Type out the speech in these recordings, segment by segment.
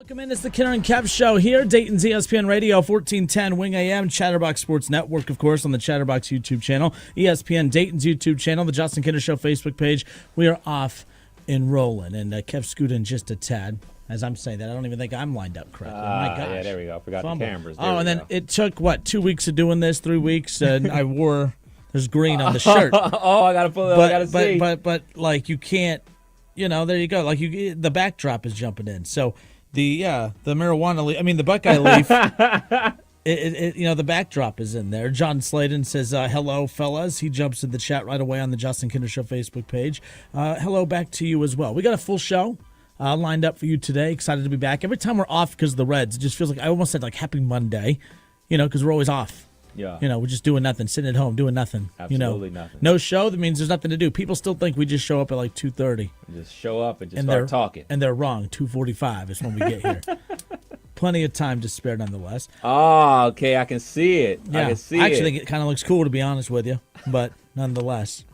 Welcome in. It's the Kenner and Kev Show here. Dayton's ESPN Radio, 1410 Wing AM, Chatterbox Sports Network, of course, on the Chatterbox YouTube channel, ESPN Dayton's YouTube channel, the Justin Kenner Show Facebook page. We are off and rolling, and Kev scooted in just a tad. As I'm saying that, I don't even think I'm lined up correctly. My gosh. Yeah, there we go. Forgot the cameras. It took, 2 weeks of doing this, 3 weeks, and I wore, there's green on the shirt. I got to pull it up. I got to see. But, like, you can't, there you go. Like, the backdrop is jumping in. So, the marijuana leaf, the Buckeye leaf, the backdrop is in there. John Sladen says, hello, fellas. He jumps in the chat right away on the Justin Kinder Show Facebook page. Hello back to you as well. We got a full show lined up for you today. Excited to be back. Every time we're off because of the Reds, it just feels like I almost said like happy Monday, because we're always off. Yeah. We're just doing nothing, sitting at home, doing nothing. Absolutely nothing. No show, that means there's nothing to do. People still think we just show up at like 2:30. Just show up and start talking. And they're wrong. 2:45 is when we get here. Plenty of time to spare nonetheless. Oh, okay. I can see it. Yeah. I can see I actually think it kind of looks cool, to be honest with you, but nonetheless.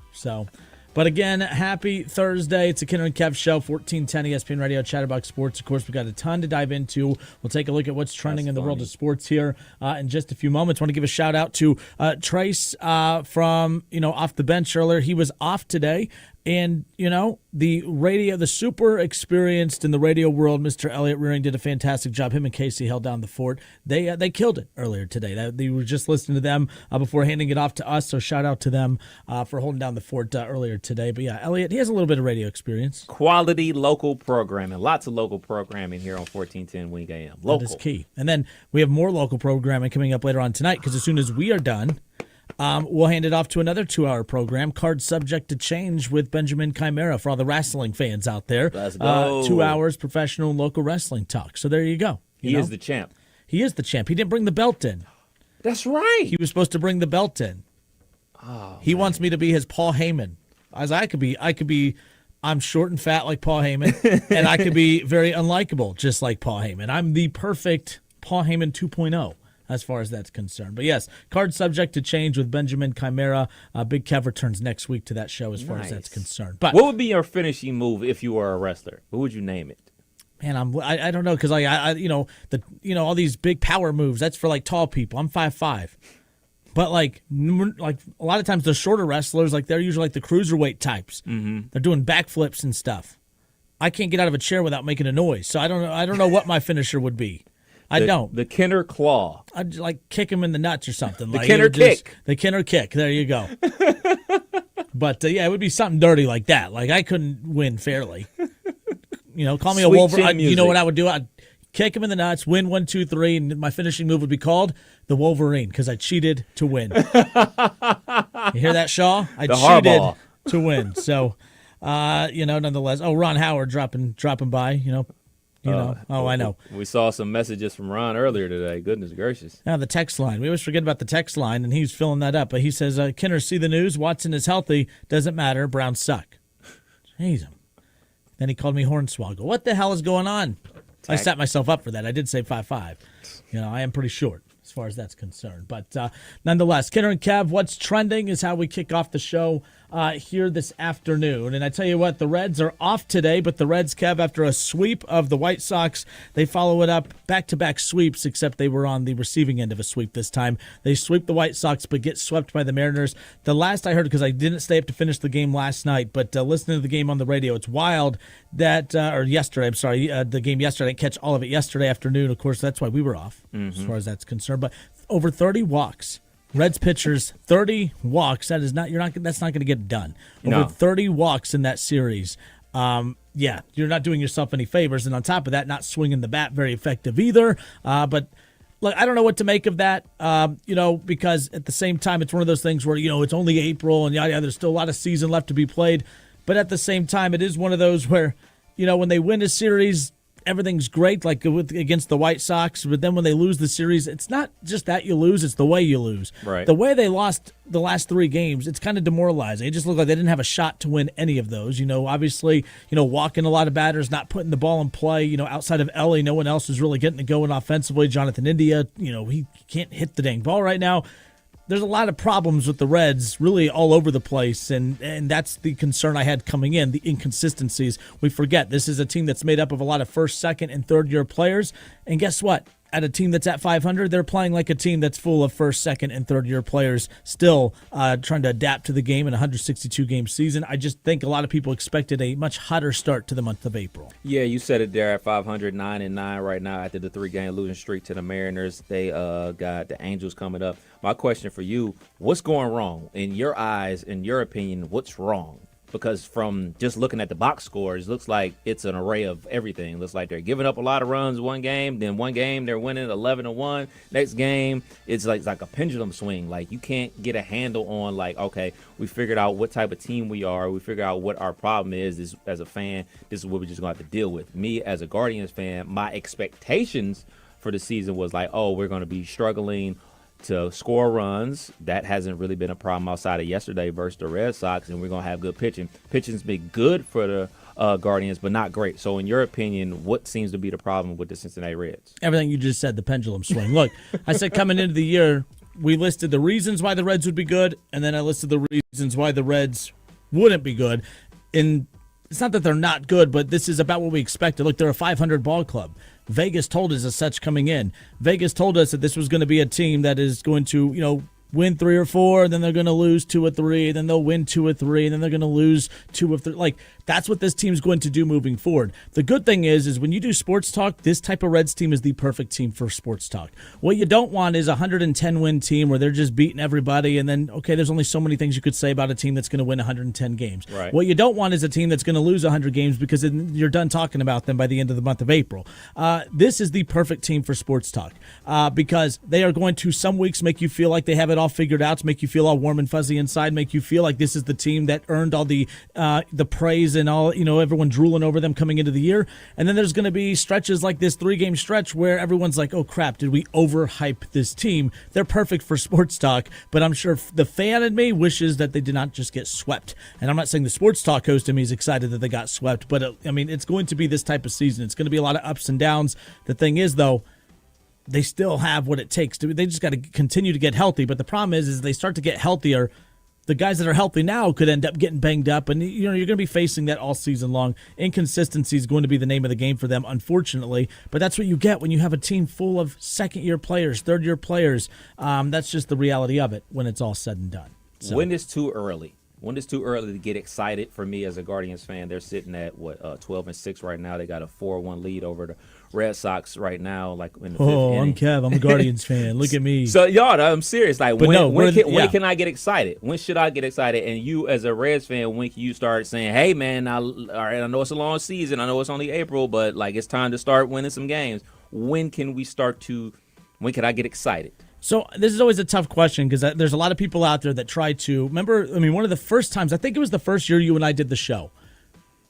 But again, happy Thursday. It's a Kenner and Kev Show, 1410 ESPN Radio, Chatterbox Sports. Of course, we've got a ton to dive into. We'll take a look at what's trending in the world of sports here in just a few moments. I want to give a shout-out to Trace from, off the bench earlier. He was off today. And, the super experienced in the radio world, Mr. Elliot Rearing did a fantastic job. Him and Casey held down the fort. They killed it earlier today. They were just listening to them before handing it off to us, so shout out to them for holding down the fort earlier today. But, yeah, Elliot, he has a little bit of radio experience. Quality local programming. Lots of local programming here on 1410 Wing AM. Local. That is key. And then we have more local programming coming up later on tonight because as soon as we are done, we'll hand it off to another 2-hour program, Card Subject to Change with Benjamin Chimera for all the wrestling fans out there. Let's go. 2 hours professional and local wrestling talk. So there you go. He is the champ. He is the champ. He didn't bring the belt in. That's right. He was supposed to bring the belt in. Oh, he wants me to be his Paul Heyman. As I could be, I'm short and fat like Paul Heyman, and I could be very unlikable just like Paul Heyman. I'm the perfect Paul Heyman 2.0. As far as that's concerned. But yes, Card Subject to Change with Benjamin Chimera. Big Kev returns next week to that show as far as that's concerned. But what would be your finishing move if you were a wrestler? What would you name it? Man, I don't know because all these big power moves, that's for like tall people. I'm 5'5". But like a lot of times the shorter wrestlers, like they're usually like the cruiserweight types. Mm-hmm. They're doing backflips and stuff. I can't get out of a chair without making a noise. So I don't know what my finisher would be. The Kenner Claw. I'd like kick him in the nuts or something. The Kenner Kick. The Kenner Kick. There you go. But, it would be something dirty like that. Like, I couldn't win fairly. Call me a Wolverine. You know what I would do? I'd kick him in the nuts, win 1, 2, 3, and my finishing move would be called the Wolverine because I cheated to win. You hear that, Shaw? I cheated to win. So, nonetheless. Oh, Ron Howard dropping by, I know. We saw some messages from Ron earlier today. Goodness gracious. Now, the text line. We always forget about the text line, and he's filling that up. But he says, Kenner, see the news? Watson is healthy. Doesn't matter. Browns suck. Jeez. Then he called me Hornswoggle. What the hell is going on? I set myself up for that. I did say 5'5". I am pretty short as far as that's concerned. But nonetheless, Kenner and Kev, what's trending is how we kick off the show here this afternoon. And I tell you what, the Reds are off today, but the Reds, Kev, after a sweep of the White Sox, they follow it up back-to-back sweeps, except they were on the receiving end of a sweep this time. They sweep the White Sox, but get swept by the Mariners. The last I heard, because I didn't stay up to finish the game last night, but listening to the game on the radio, it's wild that, or yesterday, I'm sorry, the game yesterday, I didn't catch all of it yesterday afternoon. Of course, that's why we were off, as far as that's concerned. But over 30 walks. Reds pitchers, 30 walks. That's not going to get done. Over 30 walks in that series. You're not doing yourself any favors. And on top of that, not swinging the bat very effective either. But look, I don't know what to make of that, because at the same time, it's one of those things where, it's only April and there's still a lot of season left to be played. But at the same time, it is one of those where, when they win a series, everything's great, like against the White Sox, but then when they lose the series, it's not just that you lose, it's the way you lose. Right. The way they lost the last 3 games, it's kind of demoralizing. It just looked like they didn't have a shot to win any of those. Obviously, walking a lot of batters, not putting the ball in play. Outside of Ellie, no one else is really getting it going offensively. Jonathan India, he can't hit the dang ball right now. there's a lot of problems with the Reds really all over the place, and that's the concern I had coming in, the inconsistencies. We forget this is a team that's made up of a lot of first, second, and third-year players, and guess what? At a team that's at 500, they're playing like a team that's full of first, second, and third-year players, still trying to adapt to the game in a 162-game season. I just think a lot of people expected a much hotter start to the month of April. Yeah, you said it there at 500, 9-9 right now after the 3-game losing streak to the Mariners. They got the Angels coming up. My question for you, what's going wrong? In your eyes, in your opinion, what's wrong? Because from just looking at the box scores, looks like it's an array of everything. Looks like they're giving up a lot of runs one game, then one game they're winning 11-1. Next game, it's like a pendulum swing. Like you can't get a handle on like, okay, we figured out what type of team we are. We figured out what our problem is as a fan. This is what we're just going to have to deal with. Me as a Guardians fan, my expectations for the season was like, oh, we're going to be struggling to score runs. That hasn't really been a problem outside of yesterday versus the Red Sox, and we're going to have good pitching. Pitching's been good for the Guardians, but not great. So in your opinion, what seems to be the problem with the Cincinnati Reds? Everything you just said, the pendulum swing. Look, I said coming into the year, we listed the reasons why the Reds would be good, and then I listed the reasons why the Reds wouldn't be good. And it's not that they're not good, but this is about what we expected. Look, they're a 500 ball club. Vegas told us as such coming in. Vegas told us that this was going to be a team that is going to, win 3 or 4, then they're going to lose 2 or 3, then they'll win 2 or 3, and then they're going to lose 2 or 3. Like, that's what this team's going to do moving forward. The good thing is when you do sports talk, this type of Reds team is the perfect team for sports talk. What you don't want is a 110-win team where they're just beating everybody, and then, okay, there's only so many things you could say about a team that's going to win 110 games. Right. What you don't want is a team that's going to lose 100 games because you're done talking about them by the end of the month of April. This is the perfect team for sports talk because they are going to some weeks make you feel like they have it all figured out, to make you feel all warm and fuzzy inside, make you feel like this is the team that earned all the praise and all, everyone drooling over them coming into the year. And then there's going to be stretches like this 3-game stretch where everyone's like, oh crap, did we overhype this team? They're perfect for sports talk, but I'm sure the fan in me wishes that they did not just get swept. And I'm not saying the sports talk host in me is excited that they got swept, but it's going to be this type of season. It's going to be a lot of ups and downs. The thing is, though, they still have what it takes to. They just got to continue to get healthy. But the problem is they start to get healthier. The guys that are healthy now could end up getting banged up, and you're going to be facing that all season long. Inconsistency is going to be the name of the game for them, unfortunately. But that's what you get when you have a team full of second-year players, third-year players. That's just the reality of it when it's all said and done. So. When is too early? When it's too early to get excited for me as a Guardians fan? They're sitting at 12-6 right now. They got a 4-1 lead over the Red Sox right now, like in the fifth inning. I'm Kev. I'm a Guardians fan. Look at me. So y'all, I'm serious. Like when can I get excited? When should I get excited? And you, as a Reds fan, when can you start saying, "Hey, man, all right, I know it's a long season. I know it's only April, but like it's time to start winning some games." When can we start to? When can I get excited? So this is always a tough question because there's a lot of people out there that try to remember. One of the first times, I think it was the first year you and I did the show.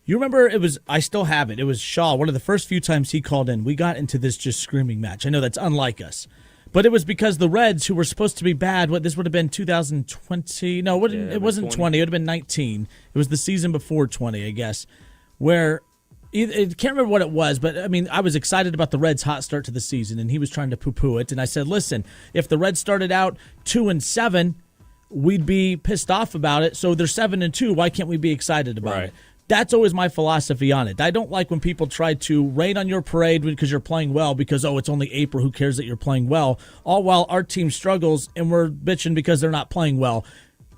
You remember I still have it. It was Shaw. One of the first few times he called in, we got into this just screaming match. I know that's unlike us. But it was because the Reds, who were supposed to be bad, this would have been 2020. No, it wasn't 20. It would have been 19. It was the season before 20, I guess, where I can't remember what it was, but I was excited about the Reds' hot start to the season, and he was trying to poo-poo it. And I said, listen, if the Reds started out 2-7, we'd be pissed off about it. So they're 7-2. Why can't we be excited about it? That's always my philosophy on it. I don't like when people try to rain on your parade because you're playing well because, it's only April. Who cares that you're playing well? All while our team struggles and we're bitching because they're not playing well.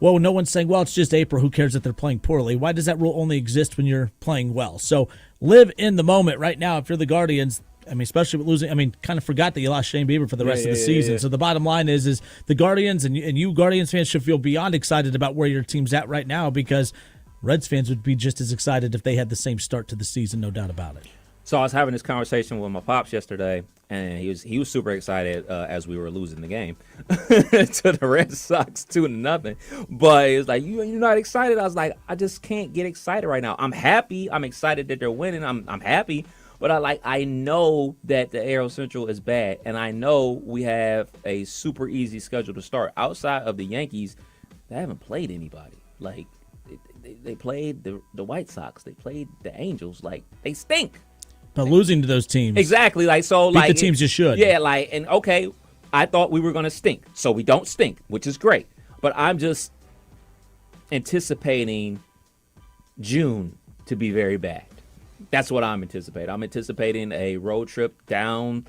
Well, no one's saying, it's just April. Who cares that they're playing poorly? Why does that rule only exist when you're playing well? So live in the moment right now if you're the Guardians. Especially with losing, kind of forgot that you lost Shane Bieber for the rest of the season. Yeah. So the bottom line is the Guardians and you Guardians fans should feel beyond excited about where your team's at right now because Reds fans would be just as excited if they had the same start to the season, no doubt about it. So I was having this conversation with my pops yesterday, and he was super excited as we were losing the game to the Red Sox 2-0. But it's like you're not excited. I was like, I just can't get excited right now. I'm happy. I'm excited that they're winning. I'm happy. But I know that the AL Central is bad, and I know we have a super easy schedule to start. Outside of the Yankees, they haven't played anybody. Like they played the White Sox, they played the Angels. Like they stink. But losing to those teams, exactly. Like so, beat the teams you should. Yeah, and okay. I thought we were going to stink, so we don't stink, which is great. But I'm just anticipating June to be very bad. That's what I'm anticipating. I'm anticipating a road trip down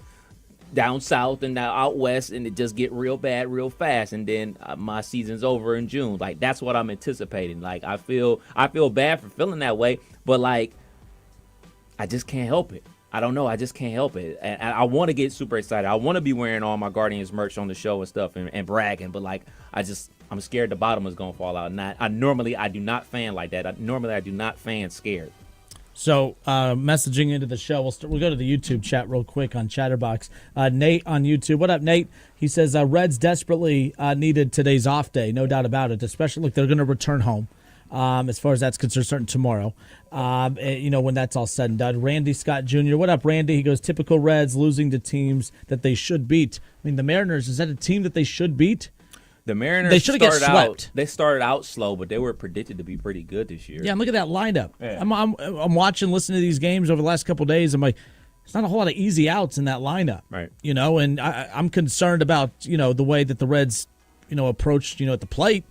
south and out west, and it just get real bad real fast, and then my season's over in June. Like, that's what I'm anticipating. Like, I feel bad for feeling that way, but like, I just can't help it. I don't know. I just can't help it. And I want to get super excited. I want to be wearing all my Guardians merch on the show and stuff and bragging, but like, I'm scared the bottom is going to fall out. And I do not fan like that. I do not fan scared. So, messaging into the show, we'll go to the YouTube chat real quick on Chatterbox. Nate on YouTube. What up, Nate? He says, Reds desperately needed today's off day, no doubt about it, especially, look, they're going to return home. As far as that's concerned, starting tomorrow, when that's all said and done. Randy Scott Jr. What up, Randy? He goes, typical Reds losing to teams that they should beat. I mean, the Mariners, is that a team that they should beat? The Mariners, they should have got swept. They started out slow, but they were predicted to be pretty good this year. Yeah, and look at that lineup. Yeah. I'm watching, listening to these games over the last couple of days. I'm like, there's not a whole lot of easy outs in that lineup. Right. And I'm concerned about, the way that the Reds, approached, at the plate.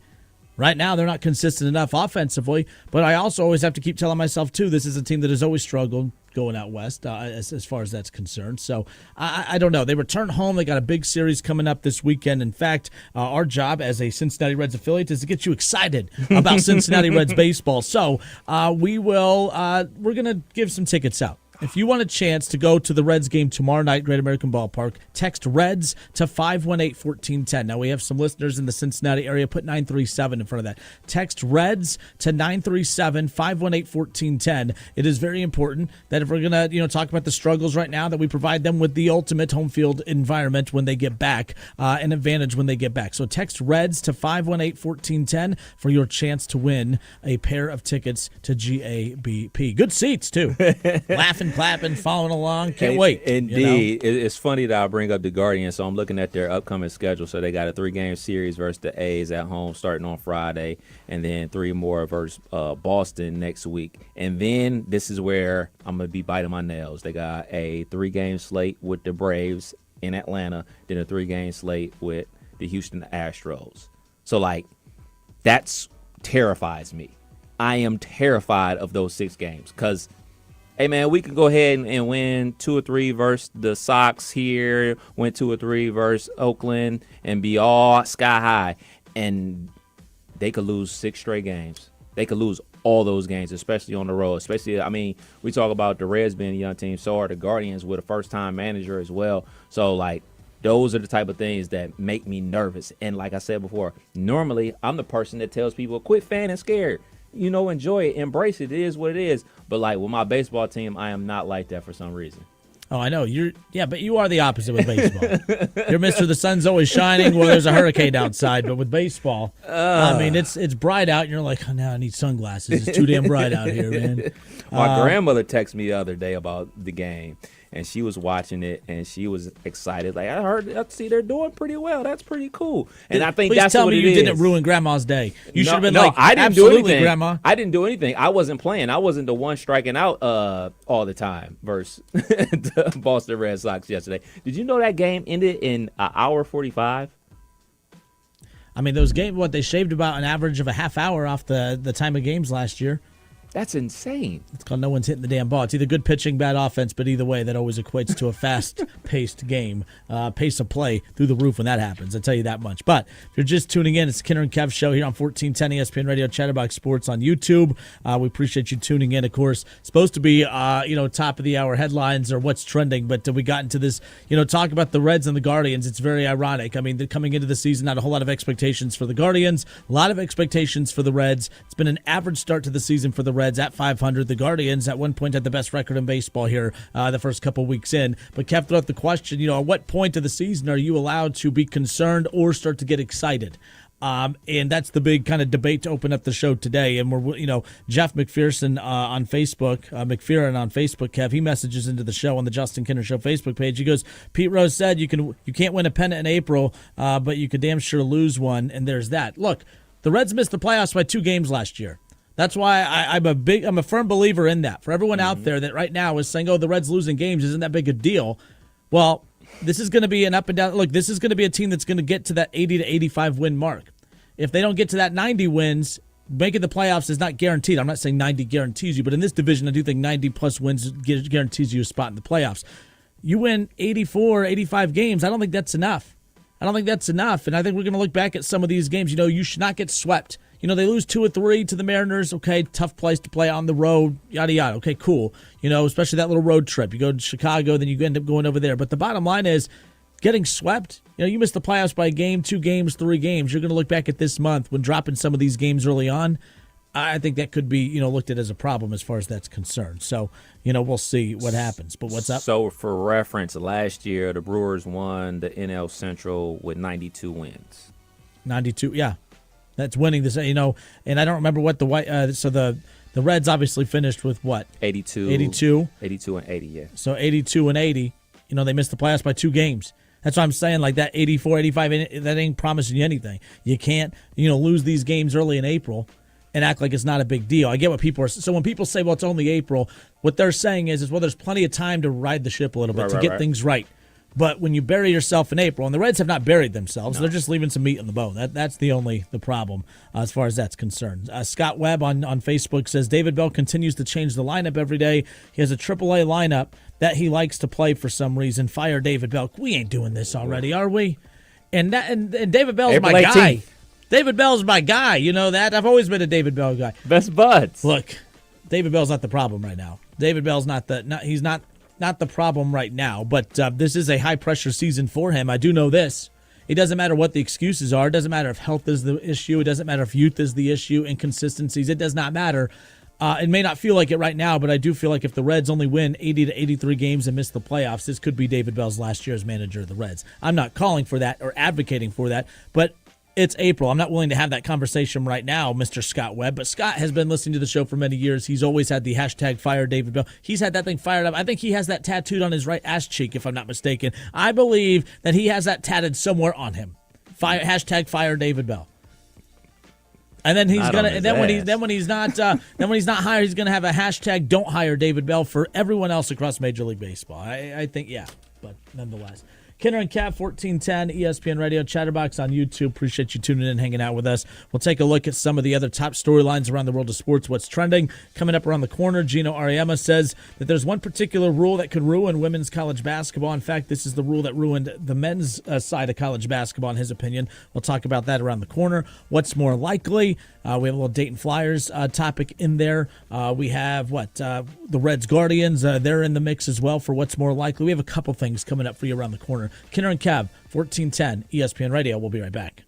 Right now, they're not consistent enough offensively, but I also always have to keep telling myself, too, this is a team that has always struggled going out west as far as that's concerned. So I don't know. They return home. They got a big series coming up this weekend. In fact, our job as a Cincinnati Reds affiliate is to get you excited about Cincinnati Reds baseball. So we're going to give some tickets out. If you want a chance to go to the Reds game tomorrow night, Great American Ballpark, text REDS to 518-1410. Now, we have some listeners in the Cincinnati area. Put 937 in front of that. Text REDS to 937-518-1410. It is very important that if we're going to talk about the struggles right now, that we provide them with the ultimate home field environment when they get back, an advantage when they get back. So text REDS to 518-1410 for your chance to win a pair of tickets to GABP. Good seats, too. Laughing, clapping, following along. Can't wait. Indeed. It's funny that I bring up the Guardians, so I'm looking at their upcoming schedule. So they got a 3-game series versus the A's at home starting on Friday, and then 3 more versus Boston next week. And then this is where I'm going to be biting my nails. They got a 3-game slate with the Braves in Atlanta, then a 3-game slate with the Houston Astros. So, like, that's terrifies me. I am terrified of those 6 games because, hey, man, we can go ahead and win 2 or 3 versus the Sox here, win 2 or 3 versus Oakland, and be all sky high. And they could lose 6 straight games. They could lose all those games, especially on the road. Especially, I mean, we talk about the Reds being a young team, so are the Guardians with a first-time manager as well. So, like, those are the type of things that make me nervous. And like I said before, normally I'm the person that tells people, quit fanning scared. Enjoy it, embrace it. It is what it is. But like with my baseball team, I am not like that for some reason. Oh, I know. But you are the opposite with baseball. You're Mr. The sun's always shining. Well, there's a hurricane outside, but with baseball, I mean, it's bright out, and you're like, oh, now I need sunglasses. It's too damn bright out here, man. My grandmother texted me the other day about the game, and she was watching it, and she was excited. Like, I see they're doing pretty well. That's pretty cool. And I think that's what it is. Please tell me you didn't ruin Grandma's day. You should have been I didn't absolutely, do anything. Grandma. I didn't do anything. I wasn't playing. I wasn't the one striking out all the time versus the Boston Red Sox yesterday. Did you know that game ended in an hour 45? I mean, those games, they shaved about an average of a half hour off the time of games last year. That's insane. It's called no one's hitting the damn ball. It's either good pitching, bad offense, but either way, that always equates to a fast-paced game. Pace of play through the roof when that happens, I'll tell you that much. But if you're just tuning in, it's the Kinner and Kev Show here on 1410 ESPN Radio, Chatterbox Sports on YouTube. We appreciate you tuning in, of course. It's supposed to be, top of the hour headlines or what's trending, but we got into this, talk about the Reds and the Guardians. It's very ironic. I mean, coming into the season, not a whole lot of expectations for the Guardians, a lot of expectations for the Reds. It's been an average start to the season for the Reds at 500. The Guardians at one point had the best record in baseball here the first couple weeks in. But Kev threw out the question, at what point of the season are you allowed to be concerned or start to get excited? And that's the big kind of debate to open up the show today. And we're, Jeff McPherson on Facebook, Kev, he messages into the show on the Justin Kinner Show Facebook page. He goes, Pete Rose said you can't win a pennant in April, but you could damn sure lose one. And there's that. Look, the Reds missed the playoffs by 2 games last year. That's why I'm a firm believer in that. For everyone out there that right now is saying, oh, the Reds losing games isn't that big a deal. Well, This is going to be an up and down. Look, this is going to be a team that's going to get to that 80 to 85 win mark. If they don't get to that 90 wins, making the playoffs is not guaranteed. I'm not saying 90 guarantees you, but in this division, I do think 90-plus wins guarantees you a spot in the playoffs. You win 84, 85 games, I don't think that's enough. And I think we're going to look back at some of these games. You should not get swept. They lose 2 or 3 to the Mariners. Okay, tough place to play on the road, yada, yada. Okay, cool. Especially that little road trip. You go to Chicago, then you end up going over there. But the bottom line is getting swept. You missed the playoffs by a game, 2 games, 3 games. You're going to look back at this month when dropping some of these games early on. I think that could be, looked at as a problem as far as that's concerned. So, we'll see what happens. But what's up? So, for reference, last year the Brewers won the NL Central with 92 wins. 92, yeah. That's winning this, and I don't remember what the white. So the Reds obviously finished with what? 82. 82. 82 and 80, yeah. So 82 and 80. They missed the playoffs by 2 games. That's what I'm saying. Like that 84, 85, that ain't promising you anything. You can't, lose these games early in April and act like it's not a big deal. I get what people are. So when people say, well, it's only April, what they're saying is well, there's plenty of time to ride the ship a little bit to get things right. But when you bury yourself in April, and the Reds have not buried themselves, they're just leaving some meat on the bone. That's the problem as far as that's concerned. Scott Webb on Facebook says, David Bell continues to change the lineup every day. He has a AAA lineup that he likes to play for some reason. Fire David Bell. We ain't doing this already, are we? And David Bell's April my 18th. guy. David Bell's my guy. You know that? I've always been a David Bell guy. Best buds. Look, David Bell's not the problem right now. David Bell's he's not the problem right now, but this is a high-pressure season for him. I do know this. It doesn't matter what the excuses are. It doesn't matter if health is the issue. It doesn't matter if youth is the issue, inconsistencies. It does not matter. It may not feel like it right now, but I do feel like if the Reds only win 80 to 83 games and miss the playoffs, this could be David Bell's last year as manager of the Reds. I'm not calling for that or advocating for that, but it's April. I'm not willing to have that conversation right now, Mr. Scott Webb. But Scott has been listening to the show for many years. He's always had the hashtag Fire David Bell. He's had that thing fired up. I think he has that tattooed on his right ass cheek, if I'm not mistaken. I believe that he has that tatted somewhere on him. Hashtag Fire David Bell. And then when he's not hired, he's gonna have a hashtag Don't Hire David Bell for everyone else across Major League Baseball. I think, yeah, but nonetheless. Kinner and Cap, 1410, ESPN Radio, Chatterbox on YouTube. Appreciate you tuning in, hanging out with us. We'll take a look at some of the other top storylines around the world of sports, what's trending. Coming up around the corner, Gino Ariema says that there's one particular rule that could ruin women's college basketball. In fact, this is the rule that ruined the men's side of college basketball, in his opinion. We'll talk about that around the corner. What's more likely? We have a little Dayton Flyers topic in there. We have the Reds Guardians. They're in the mix as well for what's more likely. We have a couple things coming up for you around the corner. Kinner and Kev, 1410 ESPN Radio. We'll be right back.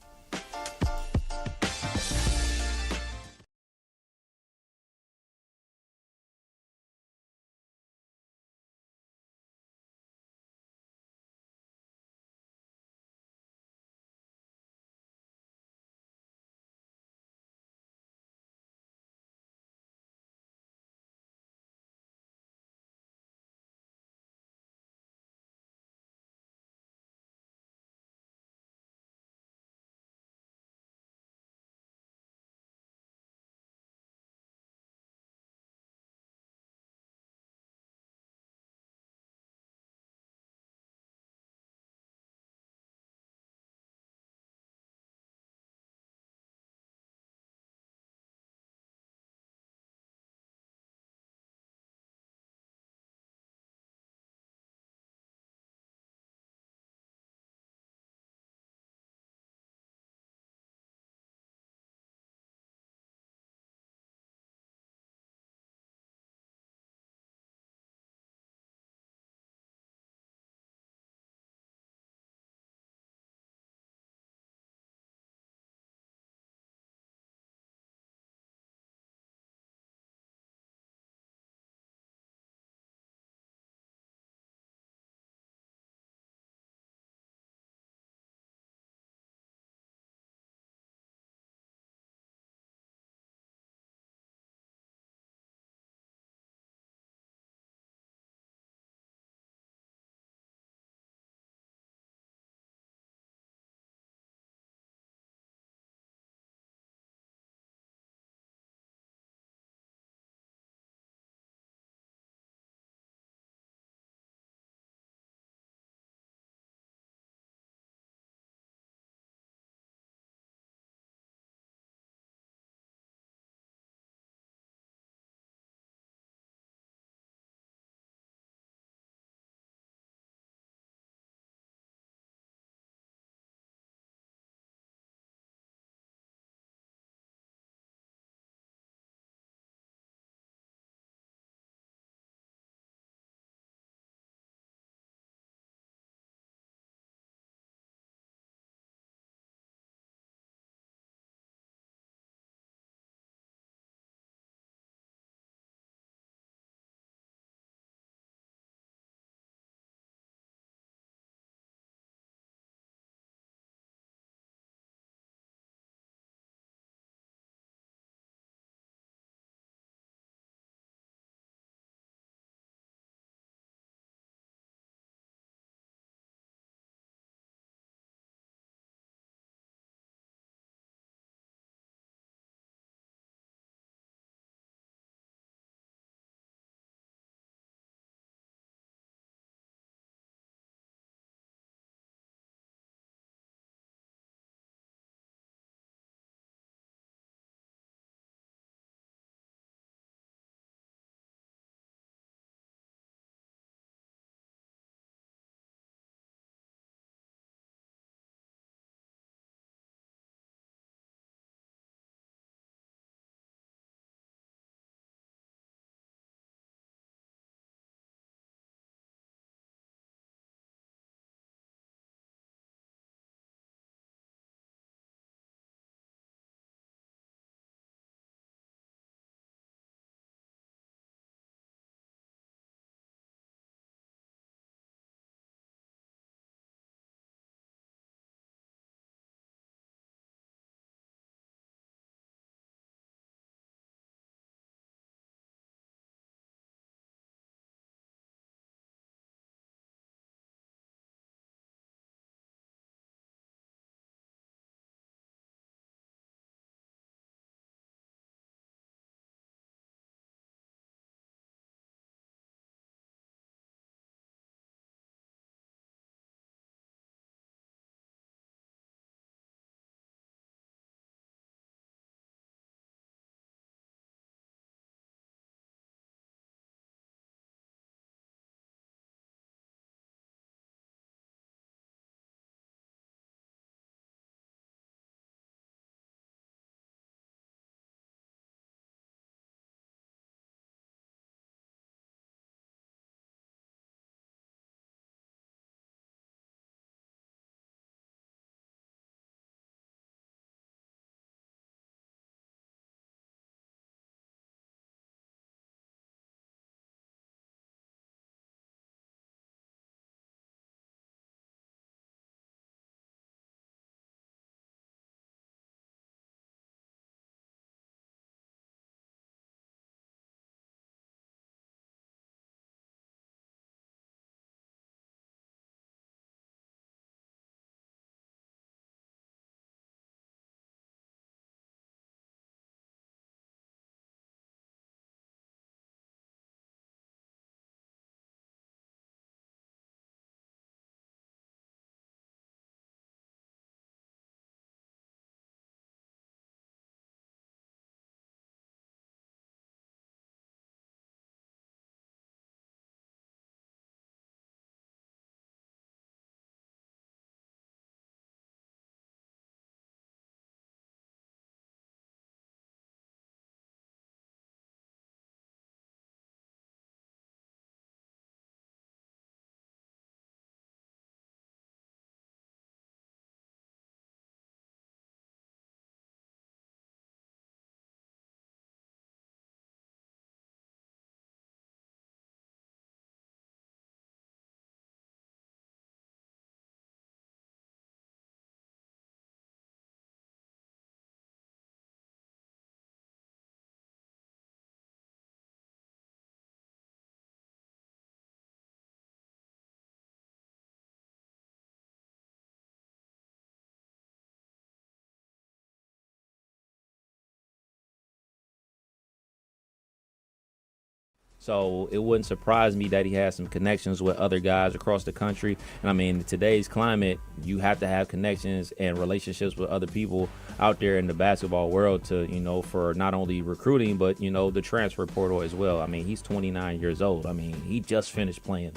So it wouldn't surprise me that he has some connections with other guys across the country. And I mean, in today's climate, you have to have connections and relationships with other people out there in the basketball world to, for not only recruiting, but, the transfer portal as well. I mean, he's 29 years old. I mean, he just finished playing.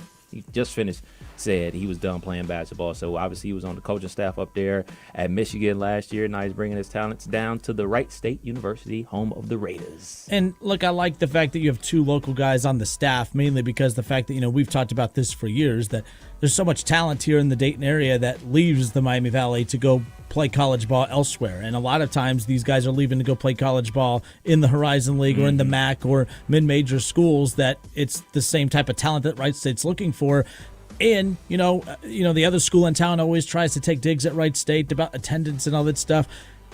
Said he was done playing basketball. So obviously he was on the coaching staff up there at Michigan last year. Now he's bringing his talents down to the Wright State University, home of the Raiders. And look, I like the fact that you have two local guys on the staff, mainly because the fact that, we've talked about this for years, that there's so much talent here in the Dayton area that leaves the Miami Valley to go play college ball elsewhere. And a lot of times these guys are leaving to go play college ball in the Horizon League or in the MAC or mid-major schools, that it's the same type of talent that Wright State's looking for. And, the other school in town always tries to take digs at Wright State about attendance and all that stuff.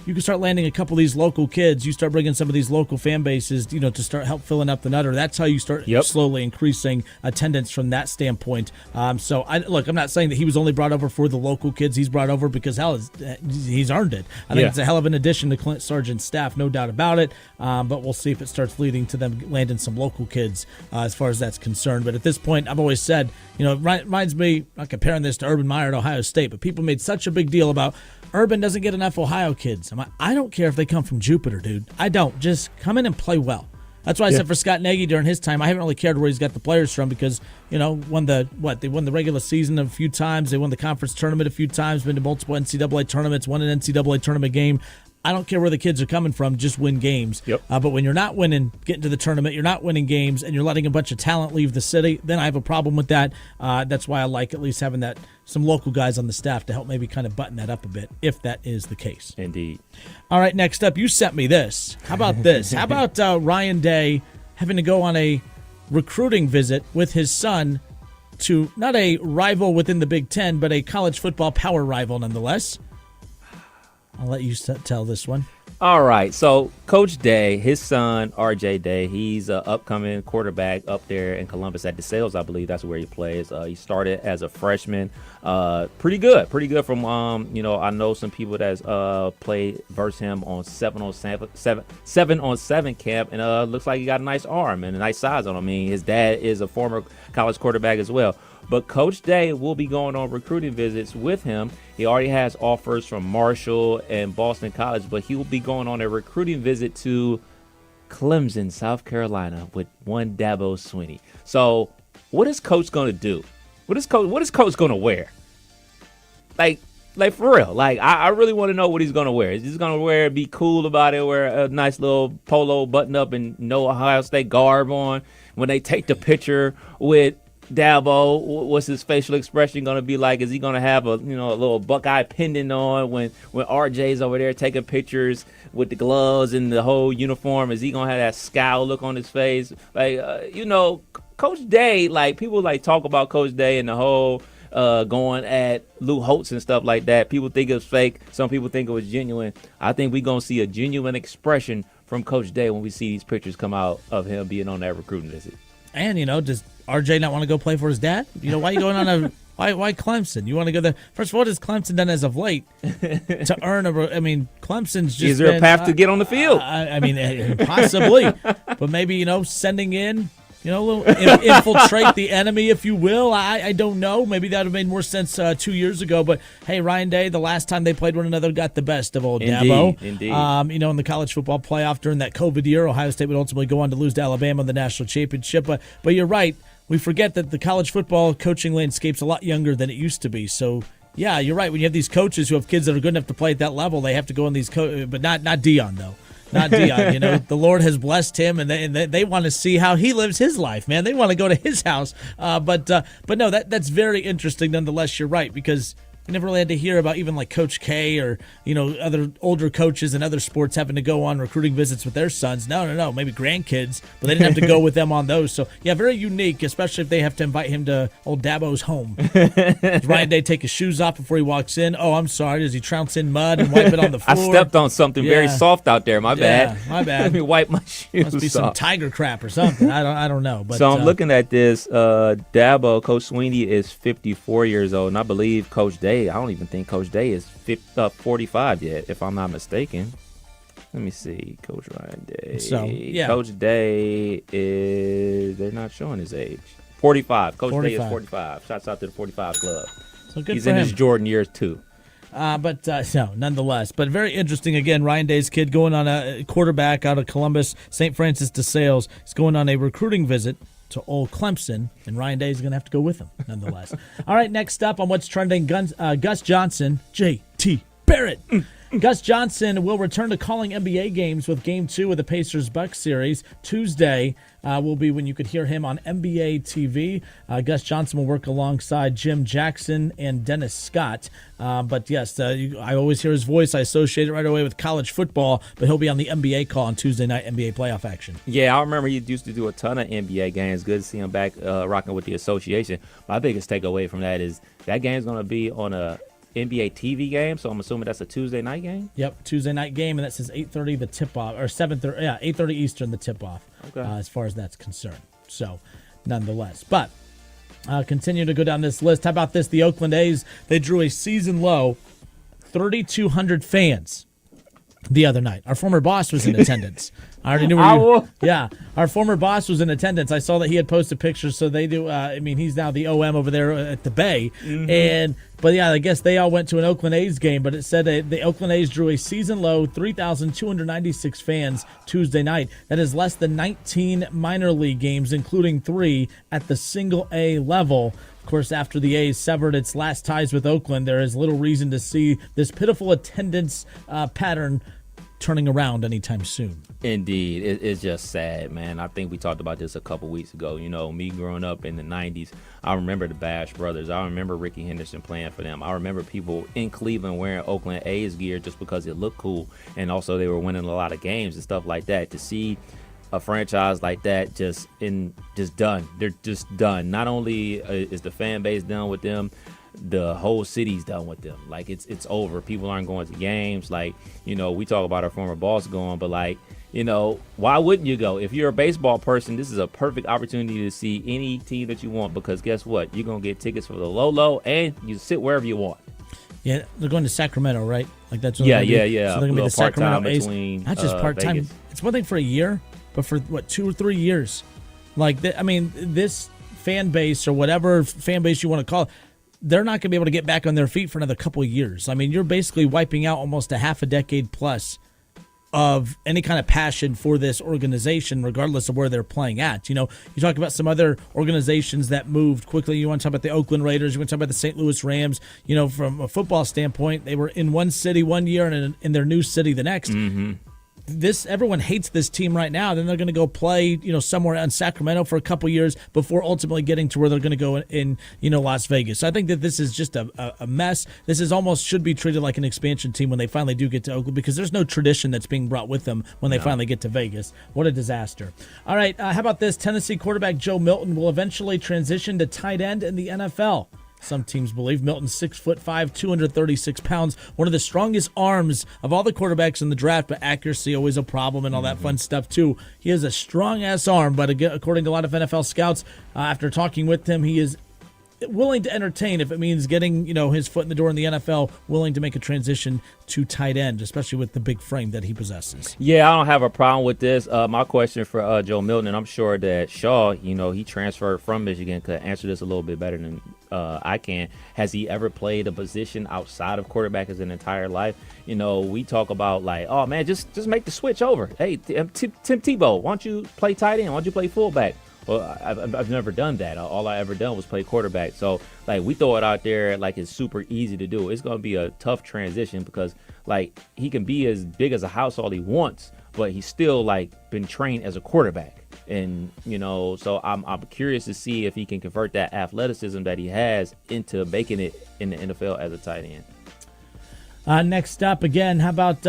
You can start landing a couple of these local kids. You start bringing some of these local fan bases, to start help filling up the Nutter. That's how you start slowly increasing attendance from that standpoint. I'm not saying that he was only brought over for the local kids. He's brought over because he's earned it. I think it's a hell of an addition to Clint Sargent's staff, no doubt about it. But we'll see if it starts leading to them landing some local kids as far as that's concerned. But at this point, I've always said, it reminds me, not comparing this to Urban Meyer at Ohio State, but people made such a big deal about Urban doesn't get enough Ohio kids. I'm like, I don't care if they come from Jupiter, dude. I don't. Just come in and play well. That's why I said for Scott Nagy during his time, I haven't really cared where he's got the players from because, they won the regular season a few times. They won the conference tournament a few times, been to multiple NCAA tournaments, won an NCAA tournament game. I don't care where the kids are coming from, just win games. But when you're not winning, getting to the tournament, you're not winning games, and you're letting a bunch of talent leave the city, then I have a problem with that. That's why I like at least having some local guys on the staff to help maybe kind of button that up a bit, if that is the case. Indeed. All right, next up, you sent me this. How about this? How about Ryan Day having to go on a recruiting visit with his son to not a rival within the Big Ten, but a college football power rival nonetheless? I'll let you tell this one. All right. So Coach Day, his son, RJ Day, he's an upcoming quarterback up there in Columbus at DeSales, I believe. That's where he plays. He started as a freshman. Pretty good from, I know some people that's played versus him on 7-on-7 camp, and looks like he got a nice arm and a nice size on him. I mean, his dad is a former college quarterback as well. But Coach Day will be going on recruiting visits with him. He already has offers from Marshall and Boston College, but he will be going on a recruiting visit to Clemson, South Carolina, with one Dabo Swinney. So what is Coach going to do? What is Coach going to wear? Like for real. Like, I really want to know what he's going to wear. Is he going to be cool about it, wear a nice little polo button up and no Ohio State garb on when they take the picture with Dabo? What's his facial expression going to be like? Is he going to have a little Buckeye pendant on when RJ's over there taking pictures with the gloves and the whole uniform? Is he going to have that scowl look on his face? Like, Coach Day, like, people like talk about Coach Day and the whole going at Lou Holtz and stuff like that. People think it's fake. Some people think it was genuine. I think we're going to see a genuine expression from Coach Day when we see these pictures come out of him being on that recruiting visit. And, does RJ not want to go play for his dad? Why are you going on why Clemson? You want to go there? First of all, what has Clemson done as of late to earn Clemson's just is there a path to get on the field? Possibly. But maybe, sending in, a little infiltrate the enemy, if you will. I don't know. Maybe that would have made more sense 2 years ago. But, hey, Ryan Day, the last time they played one another, got the best of old Dabo. Indeed. In the college football playoff during that COVID year, Ohio State would ultimately go on to lose to Alabama in the national championship. But you're right. We forget that the college football coaching landscape's a lot younger than it used to be. So, yeah, you're right. When you have these coaches who have kids that are good enough to play at that level, they have to go on these but not Deion, though. Not Deion. The Lord has blessed him, and they want to see how he lives his life, man. They want to go to his house. But no, that's very interesting nonetheless. You're right, because we never really had to hear about even like Coach K or, other older coaches in other sports having to go on recruiting visits with their sons. No, maybe grandkids, but they didn't have to go with them on those. So, yeah, very unique, especially if they have to invite him to old Dabo's home. Does Ryan Day take his shoes off before he walks in? Oh, I'm sorry. Does he trounce in mud and wipe it on the floor? I stepped on something very soft out there. My bad. My bad. Let me wipe my shoes off. Must be some tiger crap or something. I don't know. But, so I'm looking at this. Dabo, Coach Swinney is 54 years old, and I believe Coach Day, I don't even think Coach Day is 45 yet, if I'm not mistaken. Let me see. Coach Ryan Day. So, yeah. Coach Day they're not showing his age. 45. Coach Day is 45. Shouts out to the 45 club. So good He's for in him. his Jordan years, too. But no, nonetheless. But very interesting. Again, Ryan Day's kid going on a quarterback out of Columbus, St. Francis de Sales. He's going on a recruiting visit to old Clemson, and Ryan Day is going to have to go with him, nonetheless. All right, next up on What's Trending, Gus Johnson, J.T. Barrett. Gus Johnson will return to calling NBA games with Game 2 of the Pacers-Bucks series. Tuesday will be when you could hear him on NBA TV. Gus Johnson will work alongside Jim Jackson and Dennis Scott. But yes, I always hear his voice. I associate it right away with college football, but he'll be on the NBA call on Tuesday night NBA playoff action. Yeah, I remember he used to do a ton of NBA games. Good to see him back rocking with the association. My biggest takeaway from that is that game's going to be on a NBA TV game, so I'm assuming that's a Tuesday night game? Yep, Tuesday night game, and that says 8:30 the tip-off, or 7:30, 8:30 Eastern the tip-off, as far as that's concerned. So, nonetheless. But, continue to go down this list. How about this? The Oakland A's, they drew a season-low 3,200 fans the other night. Our former boss was in attendance. I already knew yeah, our former boss was in attendance. I saw that he had posted pictures, so they do. He's now the OM over there at the Bay. But yeah, I guess they all went to an Oakland A's game, but it said the Oakland A's drew a season-low 3,296 fans Tuesday night. That is less than 19 minor league games, including 3 at the single-A level. Of course, after the A's severed its last ties with Oakland, there is little reason to see this pitiful attendance pattern turning around anytime soon. Indeed. It's just sad, man. I think we talked about this a couple weeks ago. You know, me growing up in the 90s, I remember the Bash Brothers. I remember Ricky Henderson playing for them. I remember people in Cleveland wearing Oakland A's gear just because it looked cool, and also they were winning a lot of games and stuff like that. To see a franchise like that just done. They're just done. Not only is the fan base done with them, the whole city's done with them. Like, it's over. People aren't going to games. Like, you know, we talk about our former boss going, but like, you know, why wouldn't you go? If you're a baseball person, this is a perfect opportunity to see any team that you want, because guess what? You're going to get tickets for the low, and you sit wherever you want. Yeah, they're going to Sacramento, right? Like that's what yeah. So they're going to be the Sacramento A's. Between, not just part-time. Vegas. It's one thing for a year, but for, 2 or 3 years? Like, this fan base, or whatever fan base you want to call it, they're not going to be able to get back on their feet for another couple of years. I mean, you're basically wiping out almost a half a decade plus of any kind of passion for this organization, regardless of where they're playing at. You know, you talk about some other organizations that moved quickly. You want to talk about the Oakland Raiders. You want to talk about the St. Louis Rams. You know, from a football standpoint, they were in one city one year and in their new city the next. Everyone hates this team right now. Then they're going to go play, somewhere in Sacramento for a couple years before ultimately getting to where they're going to go in Las Vegas. So I think that this is just a mess. This is almost should be treated like an expansion team when they finally do get to Oakland, because there's no tradition that's being brought with them when they finally get to Vegas. What a disaster. All right, how about this? Tennessee quarterback Joe Milton will eventually transition to tight end in the NFL. Some teams believe Milton's 6'5", 236 pounds, one of the strongest arms of all the quarterbacks in the draft, but accuracy always a problem and all that fun stuff too. He has a strong-ass arm, but again, according to a lot of NFL scouts, after talking with him, he is willing to entertain if it means getting his foot in the door in the NFL, willing to make a transition to tight end, especially with the big frame that he possesses. Yeah, I don't have a problem with this. My question for Joe Milton, and I'm sure that Shaw, he transferred from Michigan, could answer this a little bit better than I can. Has he ever played a position outside of quarterback his entire life? We talk about like, oh man, just make the switch over. Hey, Tim Tebow, why don't you play tight end? Why don't you play fullback? Well, I've never done that. All I ever done was play quarterback. So, like, we throw it out there like it's super easy to do. It's going to be a tough transition because, like, he can be as big as a house all he wants, but he's still, like, been trained as a quarterback. And, so I'm curious to see if he can convert that athleticism that he has into making it in the NFL as a tight end. Next up, again, how about,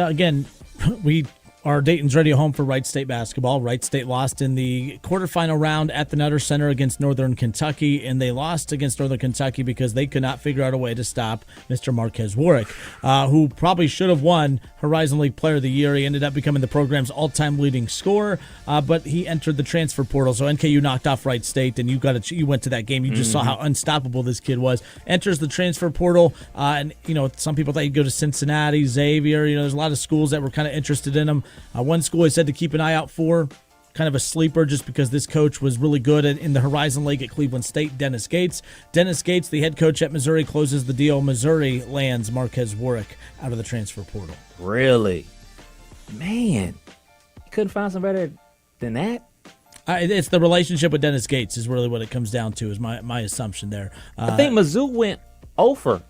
our Dayton's radio home for Wright State basketball. Wright State lost in the quarterfinal round at the Nutter Center against Northern Kentucky, and they lost against Northern Kentucky because they could not figure out a way to stop Mr. Marquez Warwick, who probably should have won Horizon League Player of the Year. He ended up becoming the program's all-time leading scorer, but he entered the transfer portal. So NKU knocked off Wright State, and you went to that game. You just saw how unstoppable this kid was. Enters the transfer portal, and some people thought he'd go to Cincinnati, Xavier. There's a lot of schools that were kind of interested in him. One school he said to keep an eye out for, kind of a sleeper just because this coach was really good in the Horizon League at Cleveland State, Dennis Gates. Dennis Gates, the head coach at Missouri, closes the deal. Missouri lands Marquez Warwick out of the transfer portal. Really? Man, you couldn't find some better than that? It's the relationship with Dennis Gates is really what it comes down to, is my assumption there. I think Mizzou went over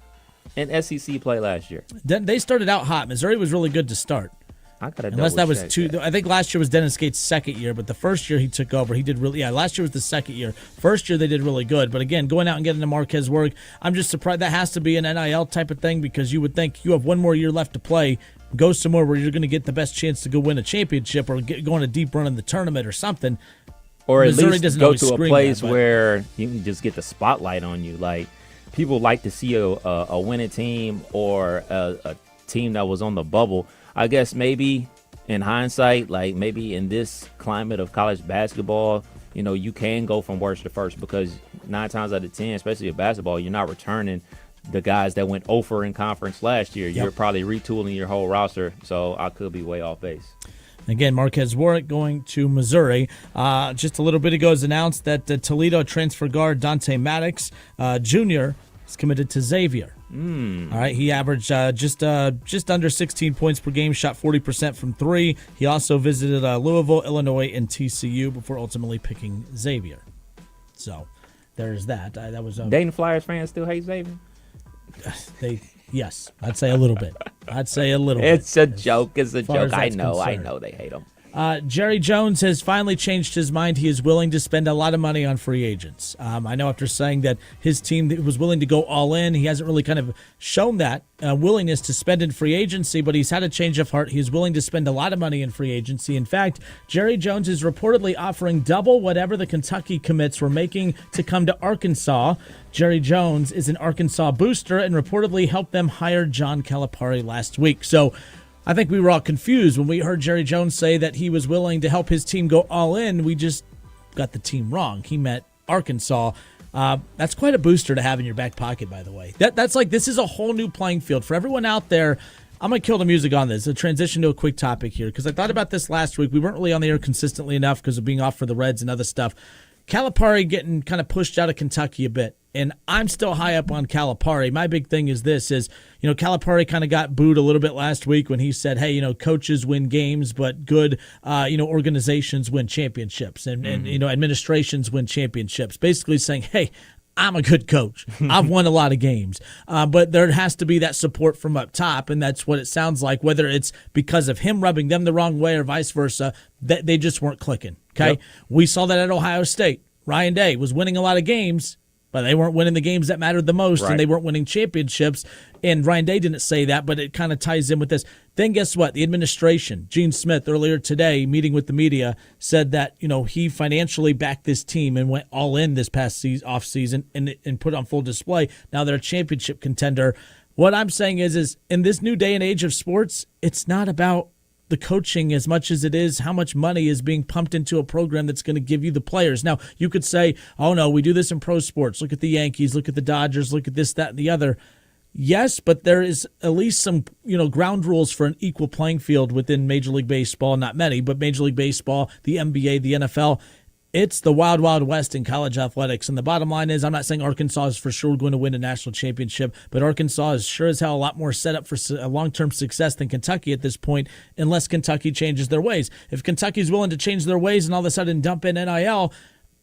in SEC play last year. They started out hot. Missouri was really good to start. I gotta Unless that was double-check that. I think last year was Dennis Gates' second year, but the first year he took over, he did really. Yeah, last year was the second year. First year they did really good, but again, going out and getting the Marquez Warwick, I'm just surprised. That has to be an NIL type of thing, because you would think you have one more year left to play. Go somewhere where you're going to get the best chance to go win a championship or go on a deep run in the tournament or something. Or at Missouri least doesn't go always to a scream place that, but where you can just get the spotlight on you. Like, people like to see a winning team or a team that was on the bubble. I guess maybe in hindsight, like maybe in this climate of college basketball, you can go from worst to first, because 9 times out of 10, especially in basketball, you're not returning the guys that went over in conference last year. You're probably retooling your whole roster, so I could be way off base. Again, Marquez Warwick going to Missouri. Just a little bit ago, it was announced that Toledo transfer guard Dante Maddox Jr. is committed to Xavier. All right, he averaged just under 16 points per game, shot 40% from 3. He also visited Louisville, Illinois, and TCU before ultimately picking Xavier. So there's that. That was Dayton Flyers fans still hate Xavier? Yes, I'd say a little bit. It's a joke. It's a joke. I know concerned. they hate him. Jerry Jones has finally changed his mind. He is willing to spend a lot of money on free agents. I know after saying that his team was willing to go all in, he hasn't really kind of shown that willingness to spend in free agency, but he's had a change of heart. He is willing to spend a lot of money in free agency. In fact, Jerry Jones is reportedly offering double whatever the Kentucky commits were making to come to Arkansas. Jerry Jones is an Arkansas booster and reportedly helped them hire John Calipari last week. So I think we were all confused when we heard Jerry Jones say that he was willing to help his team go all in. We just got the team wrong. He meant Arkansas. That's quite a booster to have in your back pocket, by the way. That's like, this is a whole new playing field for everyone out there. I'm going to kill the music on this. A transition to a quick topic here, because I thought about this last week. We weren't really on the air consistently enough because of being off for the Reds and other stuff. Calipari getting kind of pushed out of Kentucky a bit, and I'm still high up on Calipari. My big thing is Calipari kind of got booed a little bit last week when he said, hey, coaches win games, but good, organizations win championships, and administrations win championships. Basically saying, hey, I'm a good coach. I've won a lot of games. But there has to be that support from up top, and that's what it sounds like, whether it's because of him rubbing them the wrong way or vice versa, that they just weren't clicking. Okay, yep. We saw that at Ohio State. Ryan Day was winning a lot of games, but they weren't winning the games that mattered the most, right, and they weren't winning championships. And Ryan Day didn't say that, but it kind of ties in with this. Then guess what? The administration, Gene Smith, earlier today, meeting with the media, said that he financially backed this team and went all in this past offseason and put it on full display. Now they're a championship contender. What I'm saying is in this new day and age of sports, it's not about the coaching as much as it is how much money is being pumped into a program that's going to give you the players. Now, you could say, oh, no, we do this in pro sports. Look at the Yankees. Look at the Dodgers. Look at this, that, and the other. Yes, but there is at least some ground rules for an equal playing field within Major League Baseball. Not many, but Major League Baseball, the NBA, the NFL. It's the wild, wild west in college athletics. And the bottom line is, I'm not saying Arkansas is for sure going to win a national championship, but Arkansas is sure as hell a lot more set up for a long-term success than Kentucky at this point, unless Kentucky changes their ways. If Kentucky's willing to change their ways and all of a sudden dump in NIL,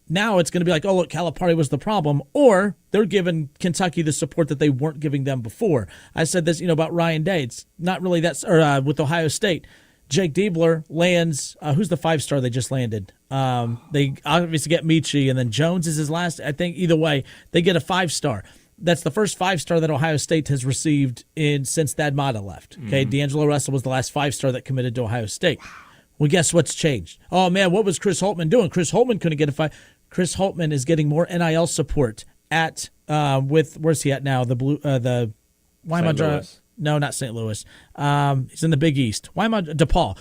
now it's going to be like, oh, look, Calipari was the problem, or they're giving Kentucky the support that they weren't giving them before. I said this, about Ryan Day. It's not really that, or with Ohio State. Jake Diebler lands, who's the 5-star they just landed? They obviously get Michi, and then Jones is his last. I think either way, they get a 5-star. That's the first 5-star that Ohio State has received since Thad Matta left. Okay, D'Angelo Russell was the last 5-star that committed to Ohio State. Well, guess what's changed? Oh, man, what was Chris Holtman doing? Chris Holtman couldn't get a 5. Chris Holtman is getting more NIL support at where's he at now? The why am I drawing? No, not St. Louis. He's in the Big East. Why am I DePaul?